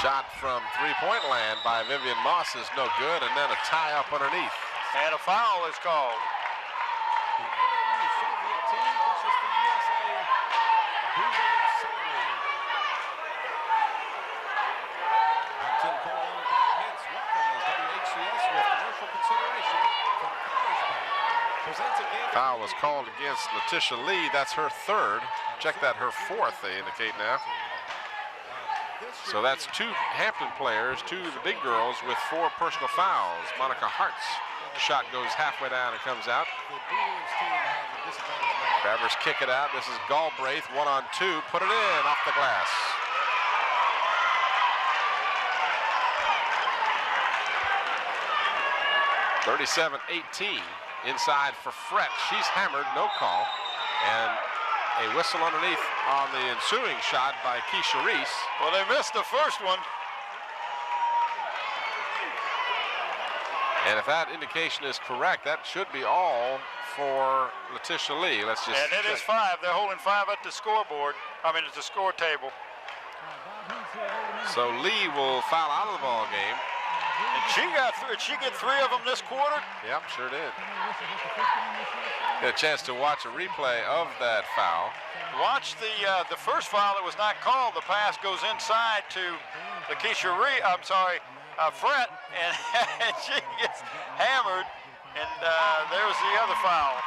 Shot from three-point land by Vivian Moss is no good, and then a tie up underneath. And a foul is called. Foul was called against Letitia Lee. That's her third. Check that, her fourth, they indicate now. So that's 2 Hampton players, 2 of the big girls with 4 personal fouls. Monica Hart's shot goes halfway down and comes out. Grabbers kick it out. This is Galbraith, 1-on-2. Put it in off the glass. (37-18) inside for Frett. She's hammered, no call. And a whistle underneath on the ensuing shot by Keisha Reese. Well, they missed the first one. And if that indication is correct, that should be all for Letitia Lee. Let's just And it is 5. They're holding 5 at the scoreboard. I mean, at the score table. So Lee will foul out of the ball game. And she get 3 of them this quarter? Yep, sure did. Get a chance to watch a replay of that foul. Watch the first foul that was not called. The pass goes inside to Lakeisha Reed. I'm sorry, Frett, and she gets hammered. And there's the other foul.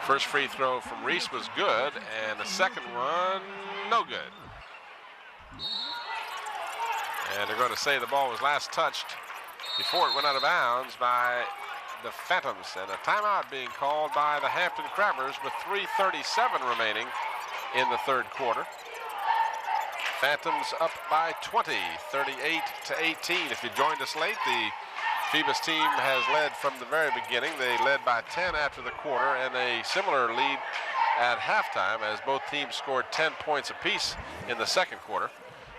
First free throw from Reese was good, and the second one, no good. And they're going to say the ball was last touched before it went out of bounds by the Phantoms, and a timeout being called by the Hampton Crabbers with 3:37 remaining in the third quarter. Phantoms up by 20, 38-18. If you joined us late, the Phoebus team has led from the very beginning. They led by 10 after the quarter and a similar lead at halftime as both teams scored 10 points apiece in the second quarter.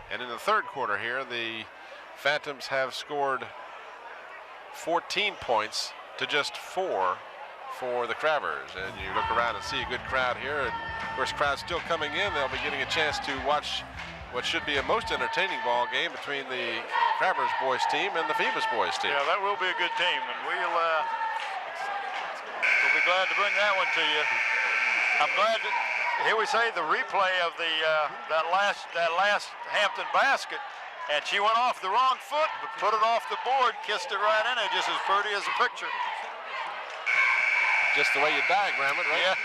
And in the third quarter here, the Phantoms have scored 14 points to just 4 for the Crabbers. And you look around and see a good crowd here. And of course, crowd's still coming in. They'll be getting a chance to watch what should be a most entertaining ball game between the Crabbers boys team and the Phoebus boys team. Yeah, that will be a good team, and we'll be glad to bring that one to you. I'm glad that here we say the replay of the that last Hampton basket, and she went off the wrong foot, but put it off the board, kissed it right in there, just as pretty as a picture. Just the way you diagram it, right? Yeah.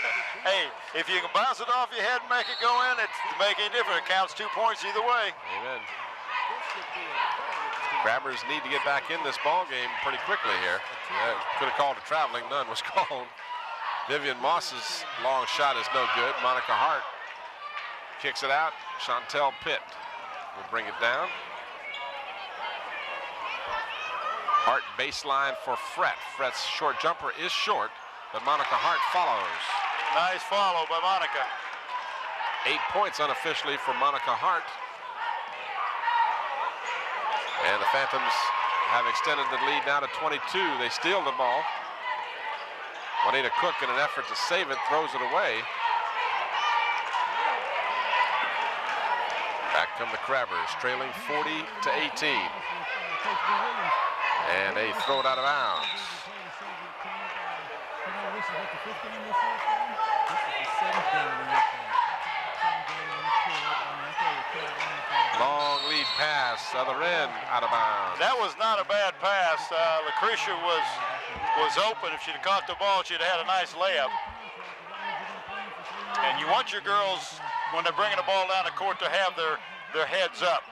Hey, if you can bounce it off your head and make it go in, it doesn't make any difference. It counts 2 points either way. Amen. Crabbers need to get back in this ball game pretty quickly here. Could have called a traveling, none was called. Vivian Moss's long shot is no good. Monica Hart kicks it out. Chantel Pitt will bring it down. Hart baseline for Frett. Frett's short jumper is short. but Monica Hart follows. Nice follow by Monica. 8 points unofficially for Monica Hart. And the Phantoms have extended the lead now to 22. They steal the ball. Juanita Cook, in an effort to save it, throws it away. Back come the Crabbers, trailing 40-18. And they throw it out of bounds. Long lead pass, other end, out of bounds. That was not a bad pass. Lucretia was open. If she'd have caught the ball, she'd have had a nice layup. And you want your girls, when they're bringing the ball down the court, to have their heads up.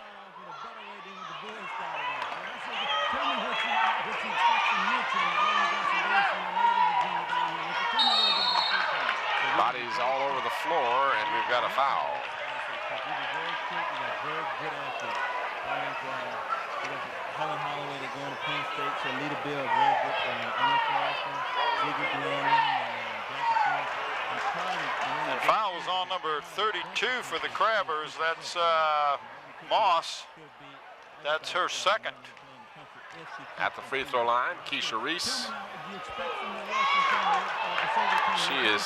Bodies all over the floor, and we've got a foul. Helen Holloway, they're going to Penn State, so Lita Bill, very good, Emma Clarkson, Ziggy Glennon, And foul was on number 32 for the Crabbers. That's Moss. That's her second. At the free throw line, Keisha Reese. She is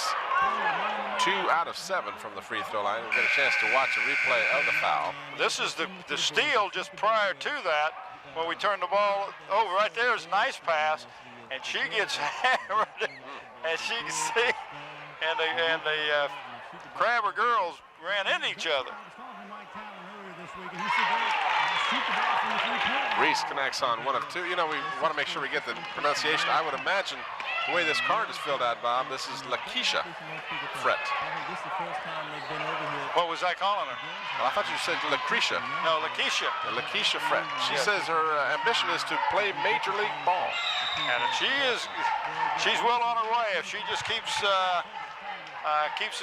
2 out of 7 from the free throw line. We'll get a chance to watch a replay of the foul. This is the steal just prior to that, when we turn the ball over. Right there is a nice pass, and she gets hammered, as she can see, and the Crabber girls ran into each other. Reese connects on 1 of 2. You know, we want to make sure we get the pronunciation. I would imagine the way this card is filled out, Bob, this is Lakeisha Fret. What was I calling her? Well, I thought you said Lucretia. No, Lakeisha. Lakeisha Fret. She says her ambition is to play Major League ball. And she's well on her way. If she just keeps a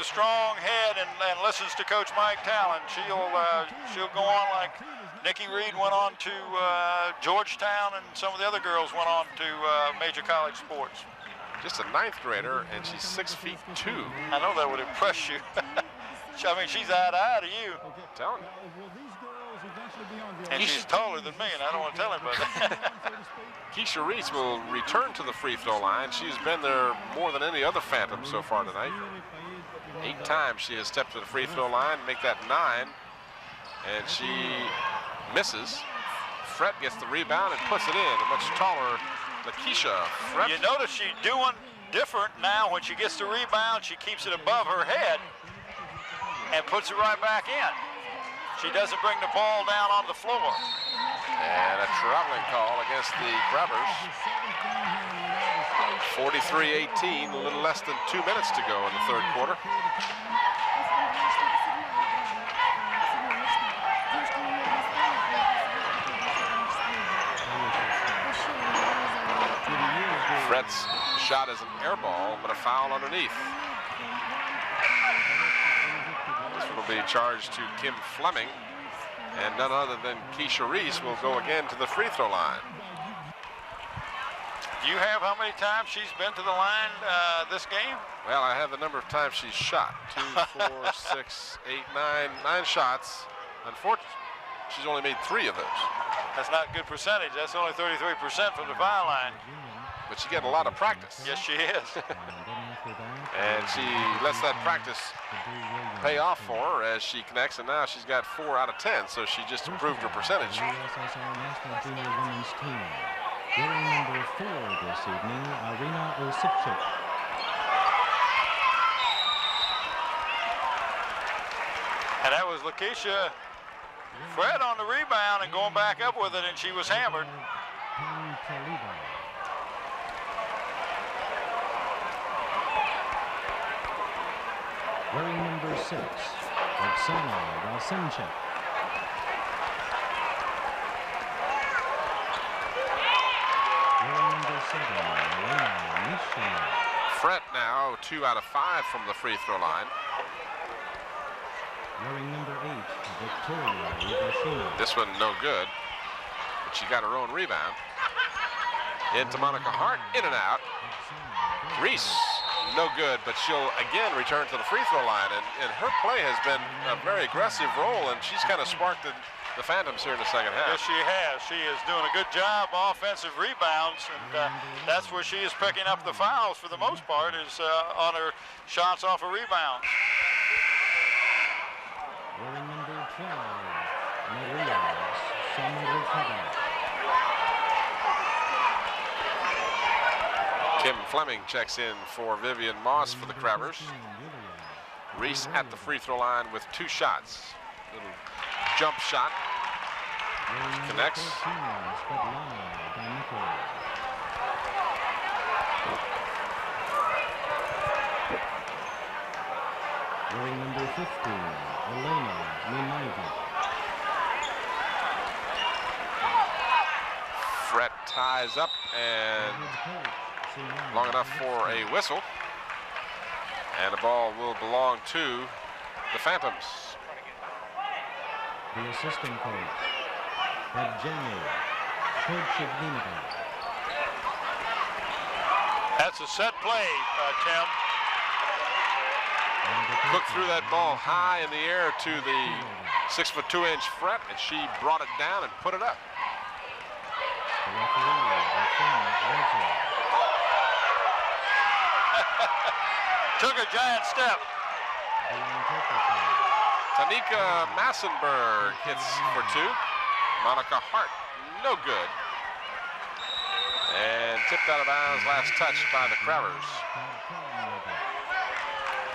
strong head and listens to Coach Mike Talon, she'll go on like Nikki Reed went on to Georgetown, and some of the other girls went on to major college sports. Just a 9th grader, and she's 6'2". I know that would impress you. I mean, she's eye to eye to you. I'm telling you. And she's taller than me, and I don't want to tell anybody. Keisha Reese will return to the free throw line. She's been there more than any other Phantom so far tonight. 8 times she has stepped to the free throw line, make that 9, and she misses. Fret gets the rebound and puts it in. A much taller Lakeisha Fret. You notice she's doing different now. When she gets the rebound, she keeps it above her head and puts it right back in. She doesn't bring the ball down on the floor. And a traveling call against the Crabbers. 43-18, a little less than 2 minutes to go in the 3rd quarter. Fret's shot is an air ball, but a foul underneath. This will be charged to Kim Fleming, and none other than Keisha Reese will go again to the free throw line. Do you have how many times she's been to the line this game? Well, I have the number of times she's shot. 2, 4, 6, 8, 9 shots. Unfortunately, she's only made 3 of those. That's not a good percentage. That's only 33% from the foul line. But she getting a lot of practice. Yes, she is. And she lets that practice pay off for her as she connects, and now she's got 4 out of 10, so she just improved her percentage. Wearing number 4 this evening, Irina Osipchik. And that was Lakeisha Fred on the rebound and going back up with it, and she was hammered. Wearing number 6, Oksana Valsenchek. Wearing number 7, Elena Mishina. Fret now 2 out of 5 from the free throw line. Wearing number 8, Victoria Ivashina. This one no good, but she got her own rebound. Into Monica Hart, in and out. Reese no good, but she'll again return to the free throw line. And her play has been a very aggressive role, and she's kind of sparked the Phantoms here in the second half. Yes, she has. She is doing a good job offensive rebounds, and that's where she is picking up the fouls for the most part, is on her shots off of rebounds. Wearing number 12, Maria Samarukova. Kim Fleming checks in for Vivian Moss for the Crabbers. Reese at the free throw line with 2 shots. Little jump shot. Connects. Wearing number 15, Elena Minaiva. Fret ties up and long enough for a whistle. And the ball will belong to the Phantoms. The assistant coach, Evgeny Kochevnikov. That's a set play, Tim. Cook threw that ball high in the air to the 6'2" Fret, and she brought it down and put it up. The referee, Took a giant step. Tanika Massenberg hits for 2. Monica Hart, no good. And tipped out of bounds, last touch by the Crabbers.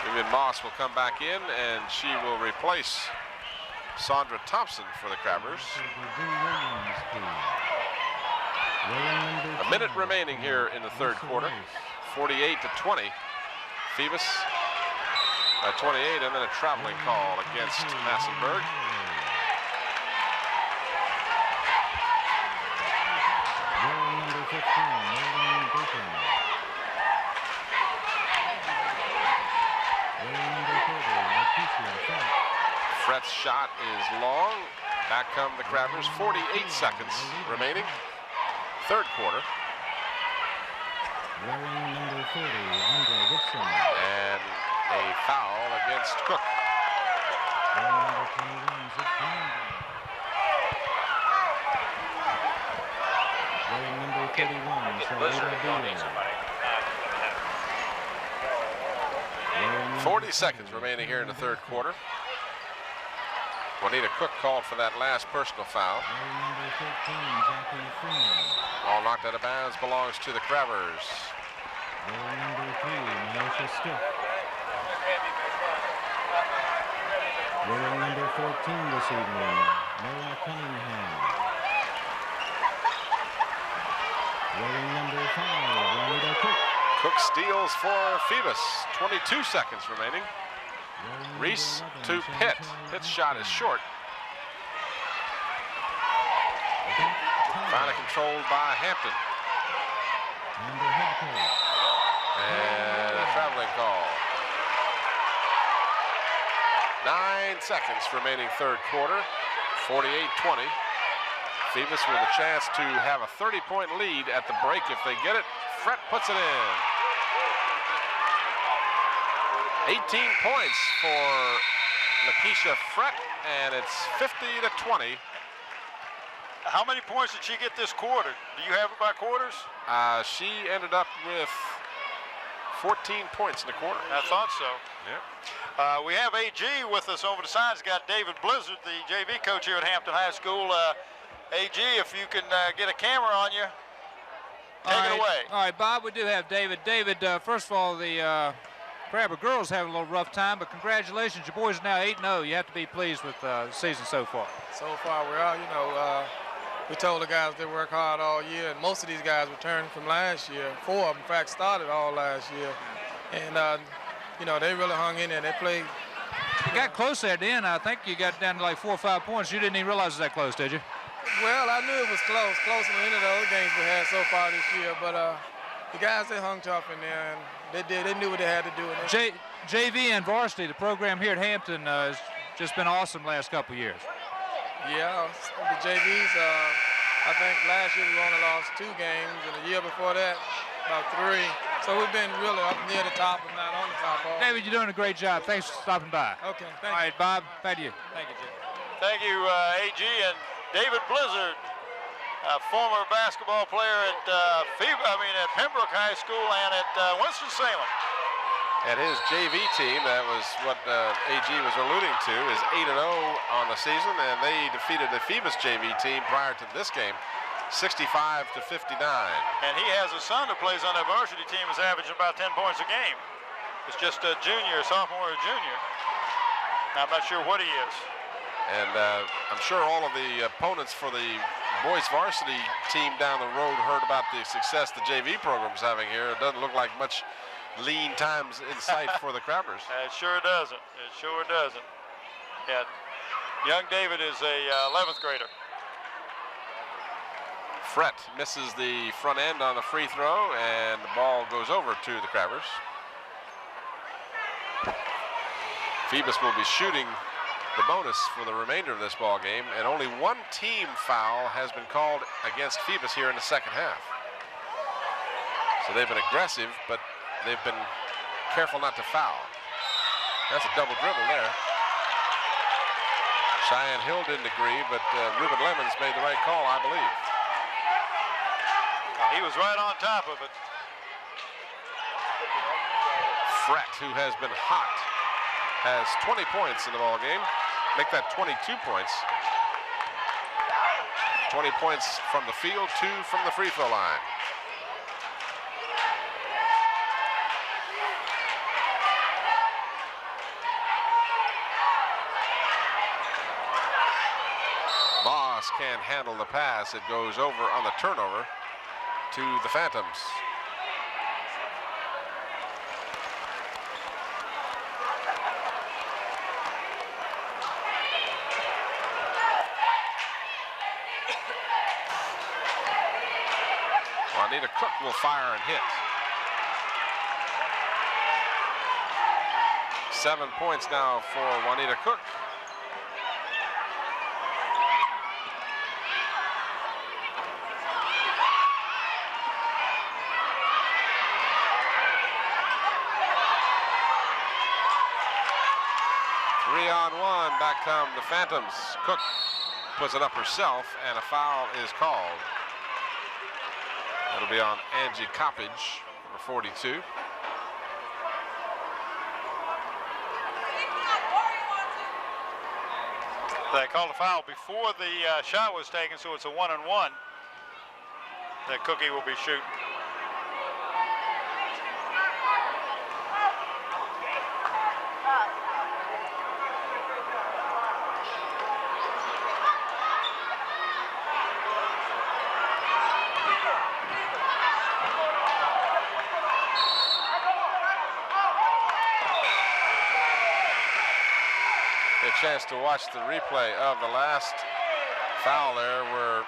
Vivian Moss will come back in, and she will replace Sandra Thompson for the Crabbers. A minute remaining here in the third quarter. 48-20. Phoebus by 28, and then a traveling call against Massenberg. Number 15, Marilyn Bacon. Number 30, Leticia Fett. Fret's shot is long. Back come the Crabbers. 48 seconds remaining. Third quarter. Wearing number 40, Andre Whitson. And a foul against Cook. Wearing number 21, Zip Brown. Wearing number 31, Salvador Beal. 40 seconds remaining here in the third quarter. Juanita Cook called for that last personal foul. Wearing number 13, Jackie Freeman. All knocked out of bounds belongs to the Crabbers. Wearing number 3, Maisha Stiff. Wearing number 14 this evening, Nora Cunningham. Wearing number 5, Juanita Cook. Cook steals for Phoebus. 22 seconds remaining. Reese to Pitt. Pitt's shot is short. Finally controlled by Hampton. And the head coach. And a traveling call. 9 seconds remaining third quarter. 48-20. Phoebus with a chance to have a 30-point lead at the break if they get it. Fret puts it in. 18 points for Lakeisha Fret, and it's 50-20. How many points did she get this quarter? Do you have it by quarters? She ended up with 14 points in the quarter. I thought so. Yeah. We have AG with us over the side. He's got David Blizzard, the JV coach here at Hampton High School. AG, if you can get a camera on you, take it away. All right, Bob, we do have David. David, first of all, the Crabber girls having a little rough time, but congratulations. Your boys are now 8-0. You have to be pleased with the season so far. So far, we're out. We told the guys they work hard all year, and most of these guys returned from last year. 4 of them, in fact, started all last year. And, they really hung in there. They played. You got close at the end. I think you got down to like 4 or 5 points. You didn't even realize it was that close, did you? Well, I knew it was close in the end of the other games we had so far this year. But the guys, they hung tough in there, and they knew what they had to do. JV and varsity, the program here at Hampton has just been awesome last couple of years. Yeah, the JVs, I think last year we only lost 2 games, and the year before that, about 3. So we've been really up near the top and not on the top. David, you're doing a great job. Thanks for stopping by. Okay, All thank you. right, Bob, back to you. Thank you, Jim. Thank you, AG, and David Blizzard, a former basketball player at at Pembroke High School and at Winston-Salem. And his JV team, that was what AG was alluding to, is 8-0 on the season, and they defeated the Phoebus JV team prior to this game, 65-59. And he has a son that plays on that varsity team, is averaging about 10 points a game. It's just a sophomore or junior. I'm not sure what he is. And I'm sure all of the opponents for the boys varsity team down the road heard about the success the JV program's having here. It doesn't look like much lean times in sight for the Crabbers. It sure doesn't. It sure doesn't. Yeah. Young David is a 11th grader. Fret misses the front end on the free throw, and the ball goes over to the Crabbers. Phoebus will be shooting the bonus for the remainder of this ball game, and only one team foul has been called against Phoebus here in the second half. So they've been aggressive, but they've been careful not to foul. That's a double dribble there. Cheyenne Hill didn't agree, but Ruben Lemons made the right call, I believe. He was right on top of it. Fret, who has been hot, has 20 points in the ball game. Make that 22 points. 20 points from the field, 2 from the free throw line. Moss can't handle the pass. It goes over on the turnover to the Phantoms. Juanita Cook will fire and hit. 7 points now for Juanita Cook. Three-on-one, back come the Phantoms. Cook puts it up herself, and a foul is called. That'll be on Angie Coppage, number 42. They called a foul before the shot was taken, so it's a 1-on-1 that Cookie will be shooting. Chance to watch the replay of the last foul there where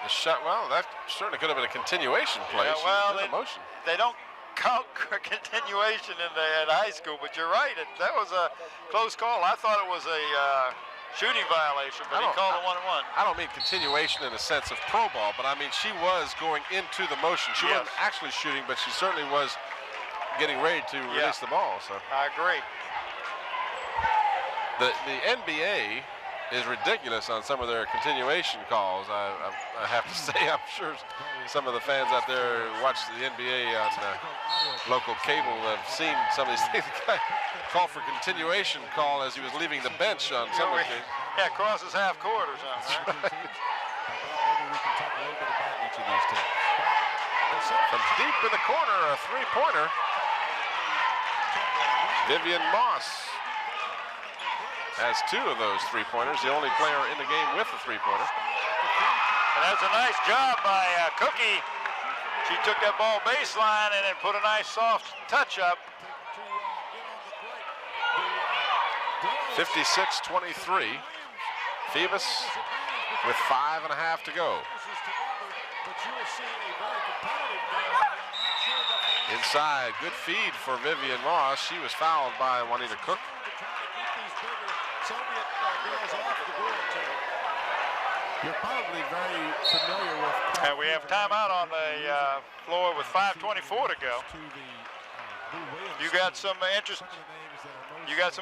the shot, well, that certainly could have been a continuation play. Yeah, well, motion. They don't count continuation in high school, but you're right. That was a close call. I thought it was a shooting violation, but he called it 1-on-1. I don't mean continuation in the sense of pro ball, but I mean she was going into the motion. She wasn't actually shooting, but she certainly was getting ready to release the ball. So I agree. The NBA is ridiculous on some of their continuation calls. I have to say, I'm sure some of the fans out there who watch the NBA on local cable have seen some of these things. The guy called for continuation call as he was leaving the bench on some of the things. Yeah, crosses half court or something. Right. Maybe we can talk a little bit about each of these teams. From deep in the corner, a three-pointer. Vivian Moss has 2 of those three-pointers, the only player in the game with a three-pointer. And that's a nice job by Cookie. She took that ball baseline and then put a nice soft touch up. 56-23. Phoebus with 5.5 to go. Inside, good feed for Vivian Moss. She was fouled by Juanita Cook. you're probably very familiar with. And we have timeout on the floor with 5:24 to go. You got some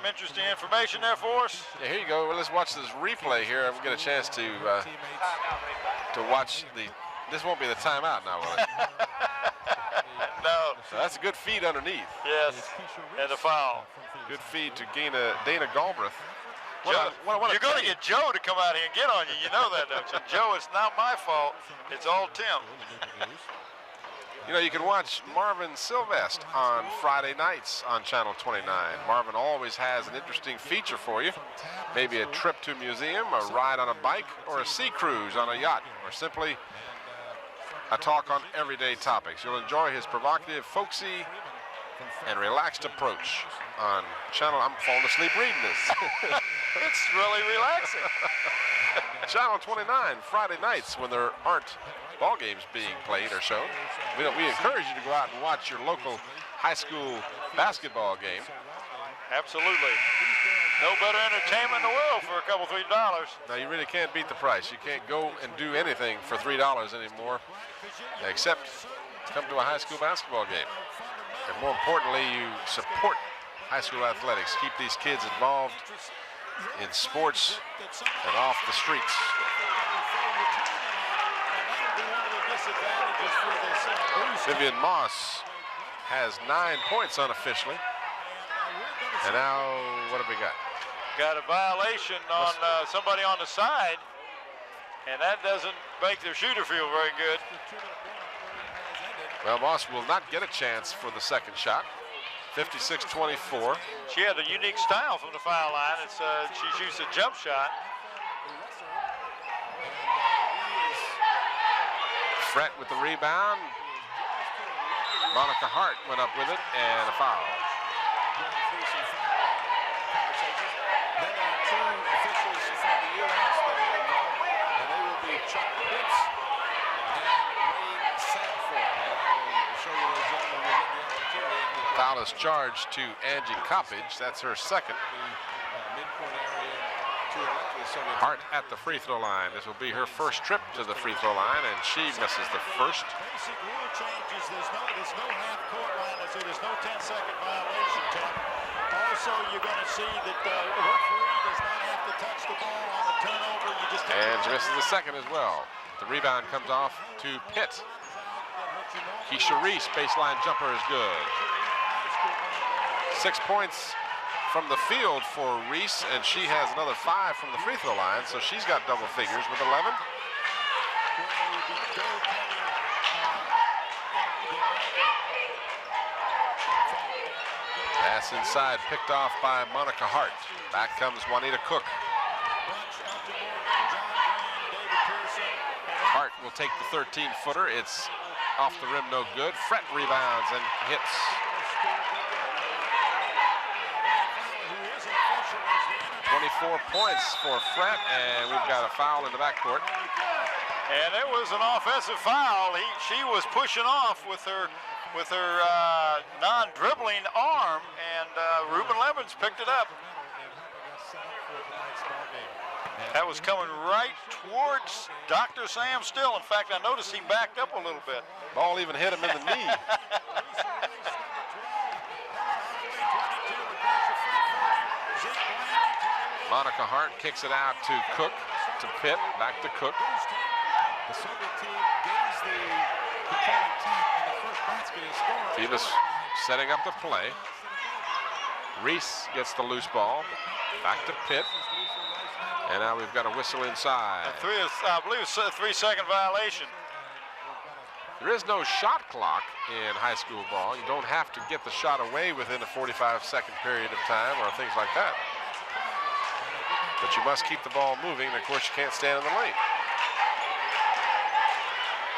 interesting information there for us? Yeah, here you go. Well, let's watch this replay here. We'll get a chance to watch the. This won't be the timeout now, will it? No. So that's a good feed underneath. Yes, and a foul. Good feed to Dana Galbraith. You're going to get Joe to come out here and get on you. You know that, don't you? Joe, it's not my fault. It's all Tim. You know, you can watch Marvin Sylvest on Friday nights on Channel 29. Marvin always has an interesting feature for you. Maybe a trip to a museum, a ride on a bike, or a sea cruise on a yacht, or simply a talk on everyday topics. You'll enjoy his provocative, folksy, and relaxed approach on Channel. I'm falling asleep reading this. It's really relaxing. Channel 29, Friday nights when there aren't ball games being played or shown. We encourage you to go out and watch your local high school basketball game. Absolutely. No better entertainment in the world for a couple $3. Now you really can't beat the price. You can't go and do anything for $3 anymore, except come to a high school basketball game. And more importantly, you support high school athletics. Keep these kids involved in sports and off the streets. Vivian Moss has 9 points unofficially. And now, what have we got? Got a violation on somebody on the side, and that doesn't make the shooter feel very good. Well, Moss will not get a chance for the second shot. 56-24. She had a unique style from the foul line. She shoots a jump shot. Fret with the rebound. Monica Hart went up with it, and a foul. Then there are 2 officials from the U.S. that are involved, and they will be Chuck Pitts and Wayne Sanford. And I will show you those gentlemen when we get the opportunity. Foul is charged to Angie Coppage. That's her second. Midcourt area to elect the Soviet. Hart at the free throw line. This will be her first trip to the free throw line, and she misses the first. Basic rule changes. There's no half court line, so there's no 10-second violation, Tim. Also, you're going to see that the referee does not have to touch the ball on a turnover. You just and she misses the second as well. The rebound comes off to Pitt. Keisha Reese, baseline jumper is good. 6 points from the field for Reese, and she has another 5 from the free throw line, so she's got double figures with 11. Pass inside, picked off by Monica Hart. Back comes Juanita Cook. Hart will take the 13-footer. It's off the rim, no good. Fret rebounds and hits. 24 points for Fret, and we've got a foul in the backcourt. And it was an offensive foul. She was pushing off with her non-dribbling arm, and Ruben Lemons picked it up. That was coming right towards Dr. Sam Still. In fact, I noticed he backed up a little bit. Ball even hit him in the knee. Monica Hart kicks it out to Cook, to Pitt, back to Cook. The Soviet team gains the controlling tap, and the first basket is scored. Phoebus setting up the play. Reese gets the loose ball. Back to Pitt. And now we've got a whistle inside. I believe it's a 3-second violation. There is no shot clock in high school ball. You don't have to get the shot away within a 45-second period of time or things like that. But you must keep the ball moving, and of course you can't stand in the lane.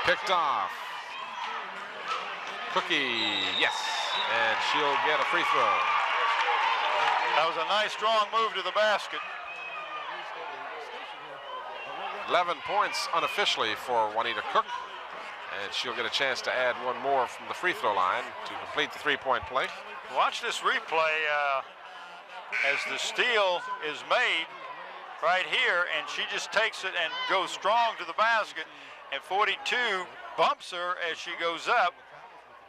Picked off. Cookie, yes. And she'll get a free throw. That was a nice, strong move to the basket. 11 points unofficially for Juanita Cook. And she'll get a chance to add one more from the free throw line to complete the three-point play. Watch this replay as the steal is made. right here, and she just takes it and goes strong to the basket, and 42 bumps her as she goes up.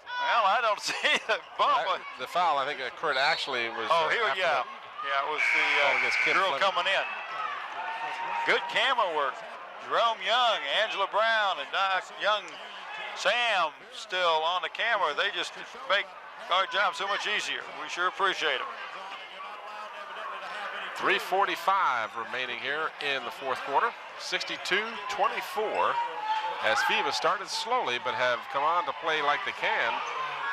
Well, I don't see the bump. The foul, I think, occurred actually was. Oh, here, yeah. Yeah, it was the girl coming in. Good camera work. Jerome Young, Angela Brown, and Doc Young, Sam still on the camera. They just make our job so much easier. We sure appreciate it. 3:45 remaining here in the fourth quarter. 62-24 as Phoebus started slowly but have come on to play like they can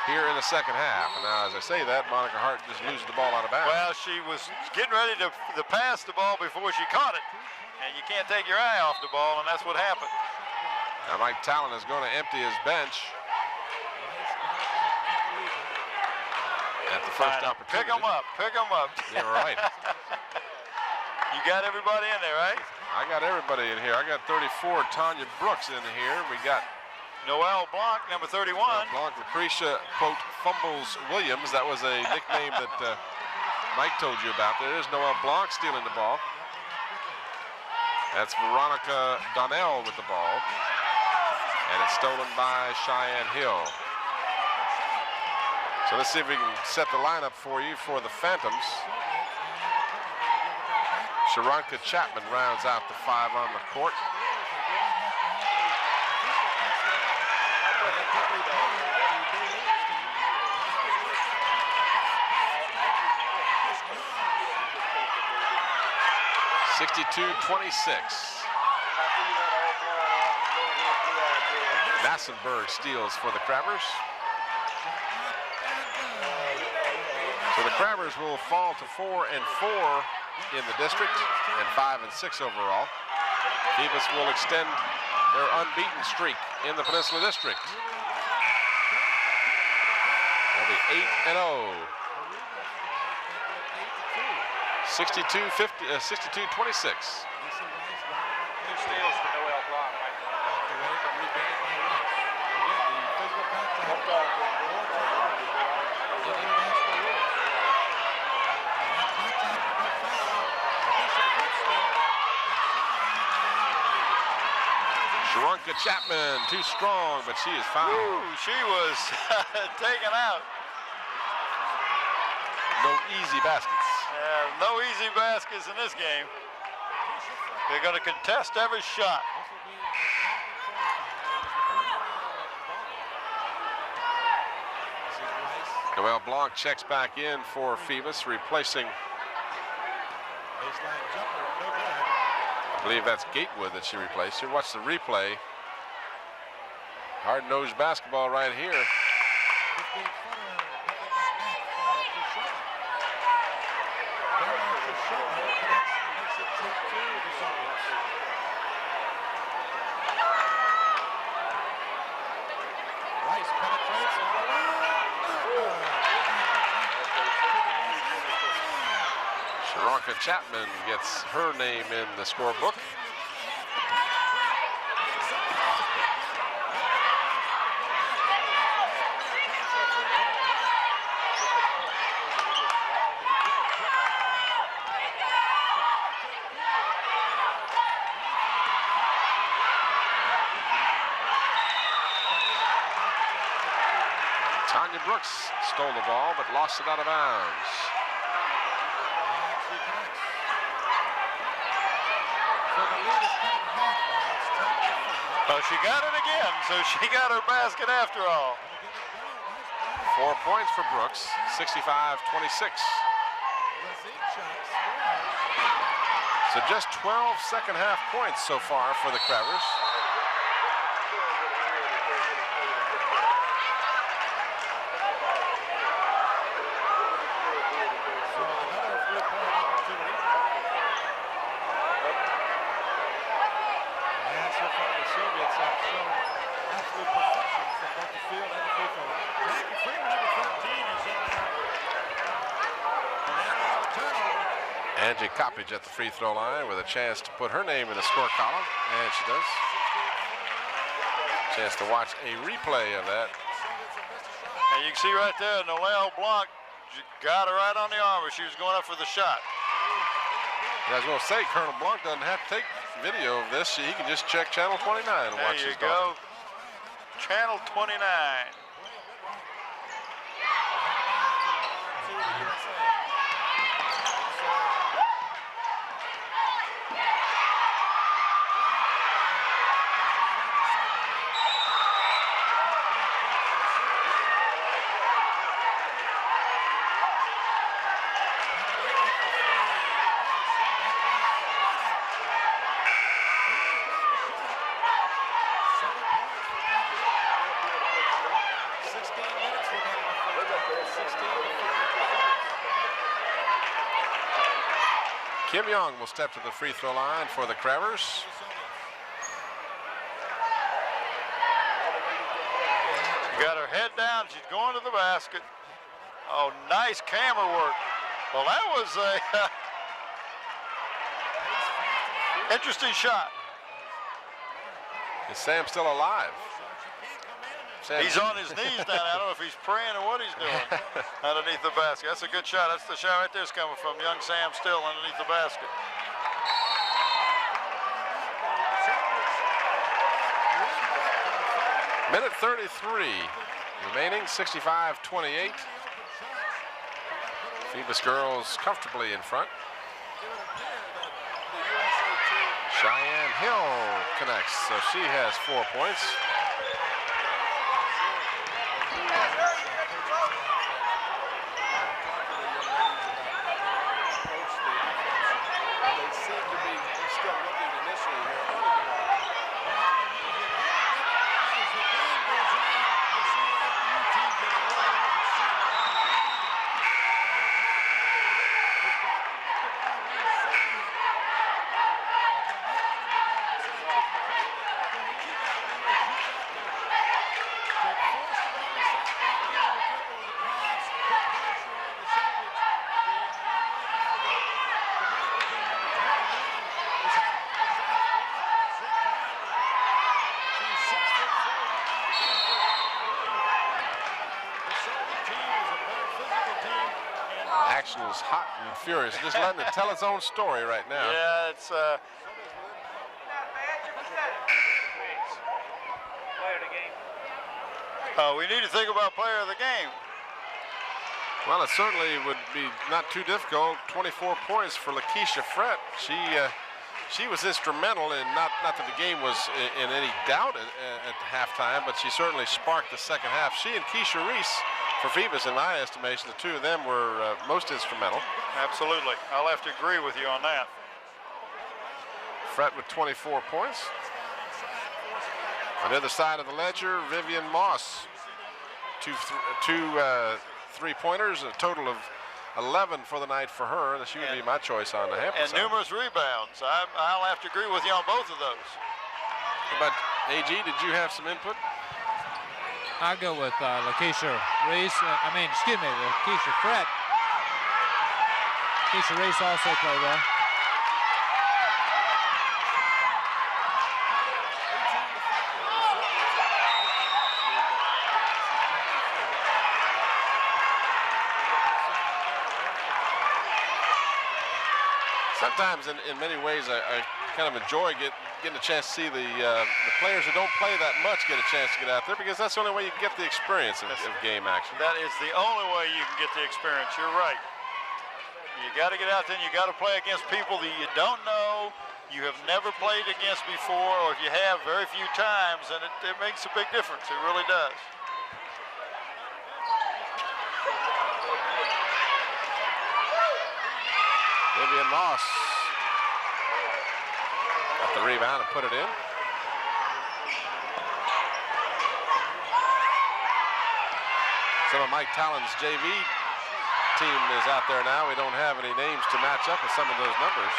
here in the second half. And now, as I say that, Monica Hart just loses the ball out of bounds. Well, she was getting ready to pass the ball before she caught it. And you can't take your eye off the ball, and that's what happened. Now Mike Talon is going to empty his bench at the first opportunity. Pick them up, pick them up. You're right. You got everybody in there, right? I got everybody in here. I got 34, Tanya Brooks in here. We got Noelle Blanc, number 31. Blanc, Lucretia, quote, Fumbles Williams. That was a nickname that Mike told you about. There is Noelle Blanc stealing the ball. That's Veronica Donnell with the ball. And it's stolen by Cheyenne Hill. So let's see if we can set the lineup for you for the Phantoms. Sharonka Chapman rounds out the 5 on the court. (62-26). Massenberg steals for the Crabbers. So the Crabbers will fall to 4-4 in the district and 5-6 overall. Phoebus will extend their unbeaten streak in the Peninsula District. They'll be 8-0. 62-26. Sharonka Chapman, too strong, but she is fouled. Ooh, she was taken out. No easy baskets. No easy baskets in this game. They're going to contest every shot. Noelle Blanc checks back in for Phoebus, replacing, I believe that's Gatewood that she replaced. Here, watch the replay. Hard-nosed basketball right here. Sharonka Chapman gets her name in the scorebook. Tanya Brooks stole the ball but lost it out of bounds. Oh, she got it again, so she got her basket after all. 4 points for Brooks, 65-26. So just 12 second half points so far for the Crabbers. Angie Coppage at the free throw line with a chance to put her name in the score column, and she does. Chance to watch a replay of that. And you can see right there, Noelle Blanc got her right on the arm as she was going up for the shot. I was going to say, Colonel Blanc doesn't have to take video of this. He can just check Channel 29 and watch his daughter. There you go. Channel 29. Kim Young will step to the free throw line for the Crabbers. Got her head down. She's going to the basket. Oh, nice camera work. Well, that was a interesting shot. Is Sam still alive? Sam. He's on his knees down. I don't know if he's praying or what he's doing underneath the basket. That's a good shot. That's the shot right there is coming from young Sam still underneath the basket. Minute 33 remaining, 65-28. Phoebus girls comfortably in front. Cheyenne Hill connects, so she has 4 points. Action is hot and furious. Just letting it tell its own story right now. Yeah, it's we need to think about player of the game. Well, it certainly would be not too difficult. 24 points for Lakeisha Frett. She was instrumental in not that the game was in any doubt at halftime, but she certainly sparked the second half. She and Keisha Reese for Phoebus, in my estimation, the two of them were most instrumental. Absolutely. I'll have to agree with you on that. Frett with 24 points. On the other side of the ledger, Vivian Moss. Two three-pointers, a total of 11 for the night for her. She would be my choice on the Hampton side. And numerous rebounds. I'll have to agree with you on both of those. But AG, did you have some input? I'll go with Lakeisha Reese. Lakeisha Frett. Lakeisha Reese also played well. Sometimes, in many ways, I kind of enjoy getting a chance to see the players who don't play that much get a chance to get out there, because that's the only way you can get the experience of game action. That is the only way you can get the experience. You're right. You got to get out there and you got to play against people that you don't know, you have never played against before, or if you have, very few times, and it makes a big difference. It really does. Vivian Moss got the rebound and put it in. Some of Mike Talon's JV team is out there now. We don't have any names to match up with some of those numbers.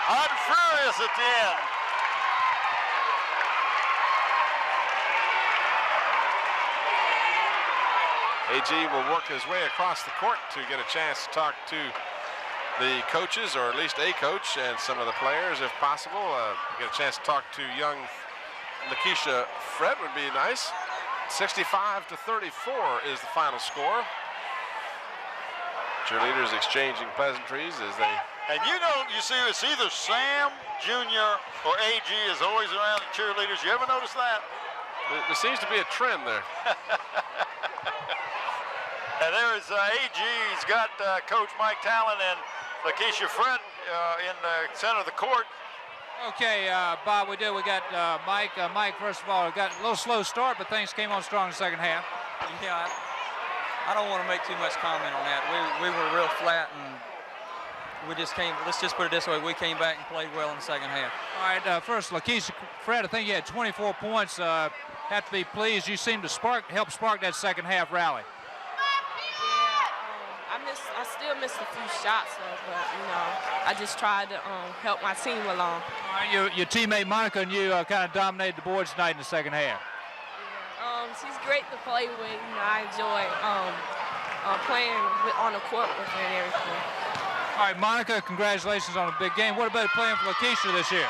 Hot and furious at the end. AG will work his way across the court to get a chance to talk to the coaches, or at least a coach, and some of the players, if possible. Get a chance to talk to young Lakeisha Fred would be nice. 65-34 is the final score. Cheerleaders exchanging pleasantries as they... And you know, you see, it's either Sam Jr. or AG is always around the cheerleaders. You ever notice that? There seems to be a trend there. And there is AG. He's got Coach Mike Talon and Lakeisha Fred in the center of the court. Okay, Bob, we got Mike. Mike, first of all, got a little slow start, but things came on strong in the second half. Yeah, I don't want to make too much comment on that. We were real flat, and we just came. Let's just put it this way: we came back and played well in the second half. All right, first, Lakeisha Fred, I think you had 24 points. Have to be pleased. You seemed to help spark that second half rally. I still missed a few shots, though, but you know, I just tried to help my team along. All right, your teammate Monica and you kind of dominated the boards tonight in the second half. She's great to play with. You know, I enjoy playing on the court with her and everything. All right, Monica, congratulations on a big game. What about playing for Lakeisha this year?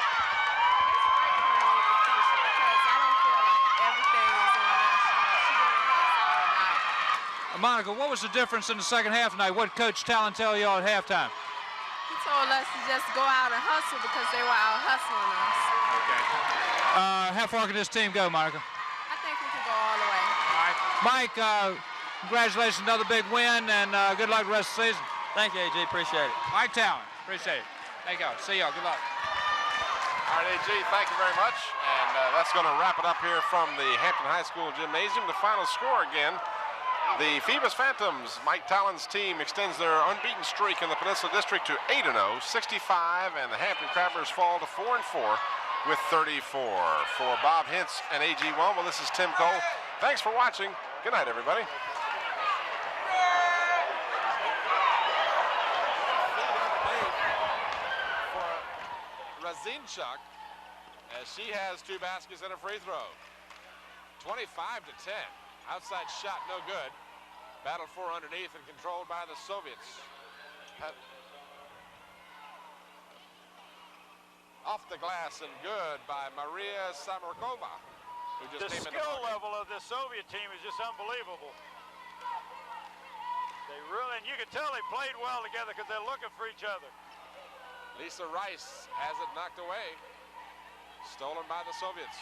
Monica, what was the difference in the second half tonight? What did Coach Talon tell you all at halftime? He told us to just go out and hustle because they were out hustling us. Okay. How far can this team go, Monica? I think we can go all the way. All right. Mike, congratulations, another big win, and good luck the rest of the season. Thank you, AG. Appreciate it. Mike Talon, appreciate it. Thank y'all. See y'all. Good luck. All right, AG, thank you very much. And that's going to wrap it up here from the Hampton High School Gymnasium. The final score again. The Phoebus Phantoms, Mike Talon's team, extends their unbeaten streak in the Peninsula District to 8-0, 65, and the Hampton Crabbers fall to 4-4 with 34. For Bob Hintz and AG Womble, this is Tim Cole. Thanks for watching. Good night, everybody. For Razinchuk, as she has 2 baskets and a free throw. 25-10. Outside shot, no good. Battled for underneath and controlled by the Soviets. Off the glass and good by Maria Samarkova, who just came in. The skill level of this Soviet team is just unbelievable. They really, and you can tell they played well together because they're looking for each other. Lisa Rice has it knocked away. Stolen by the Soviets.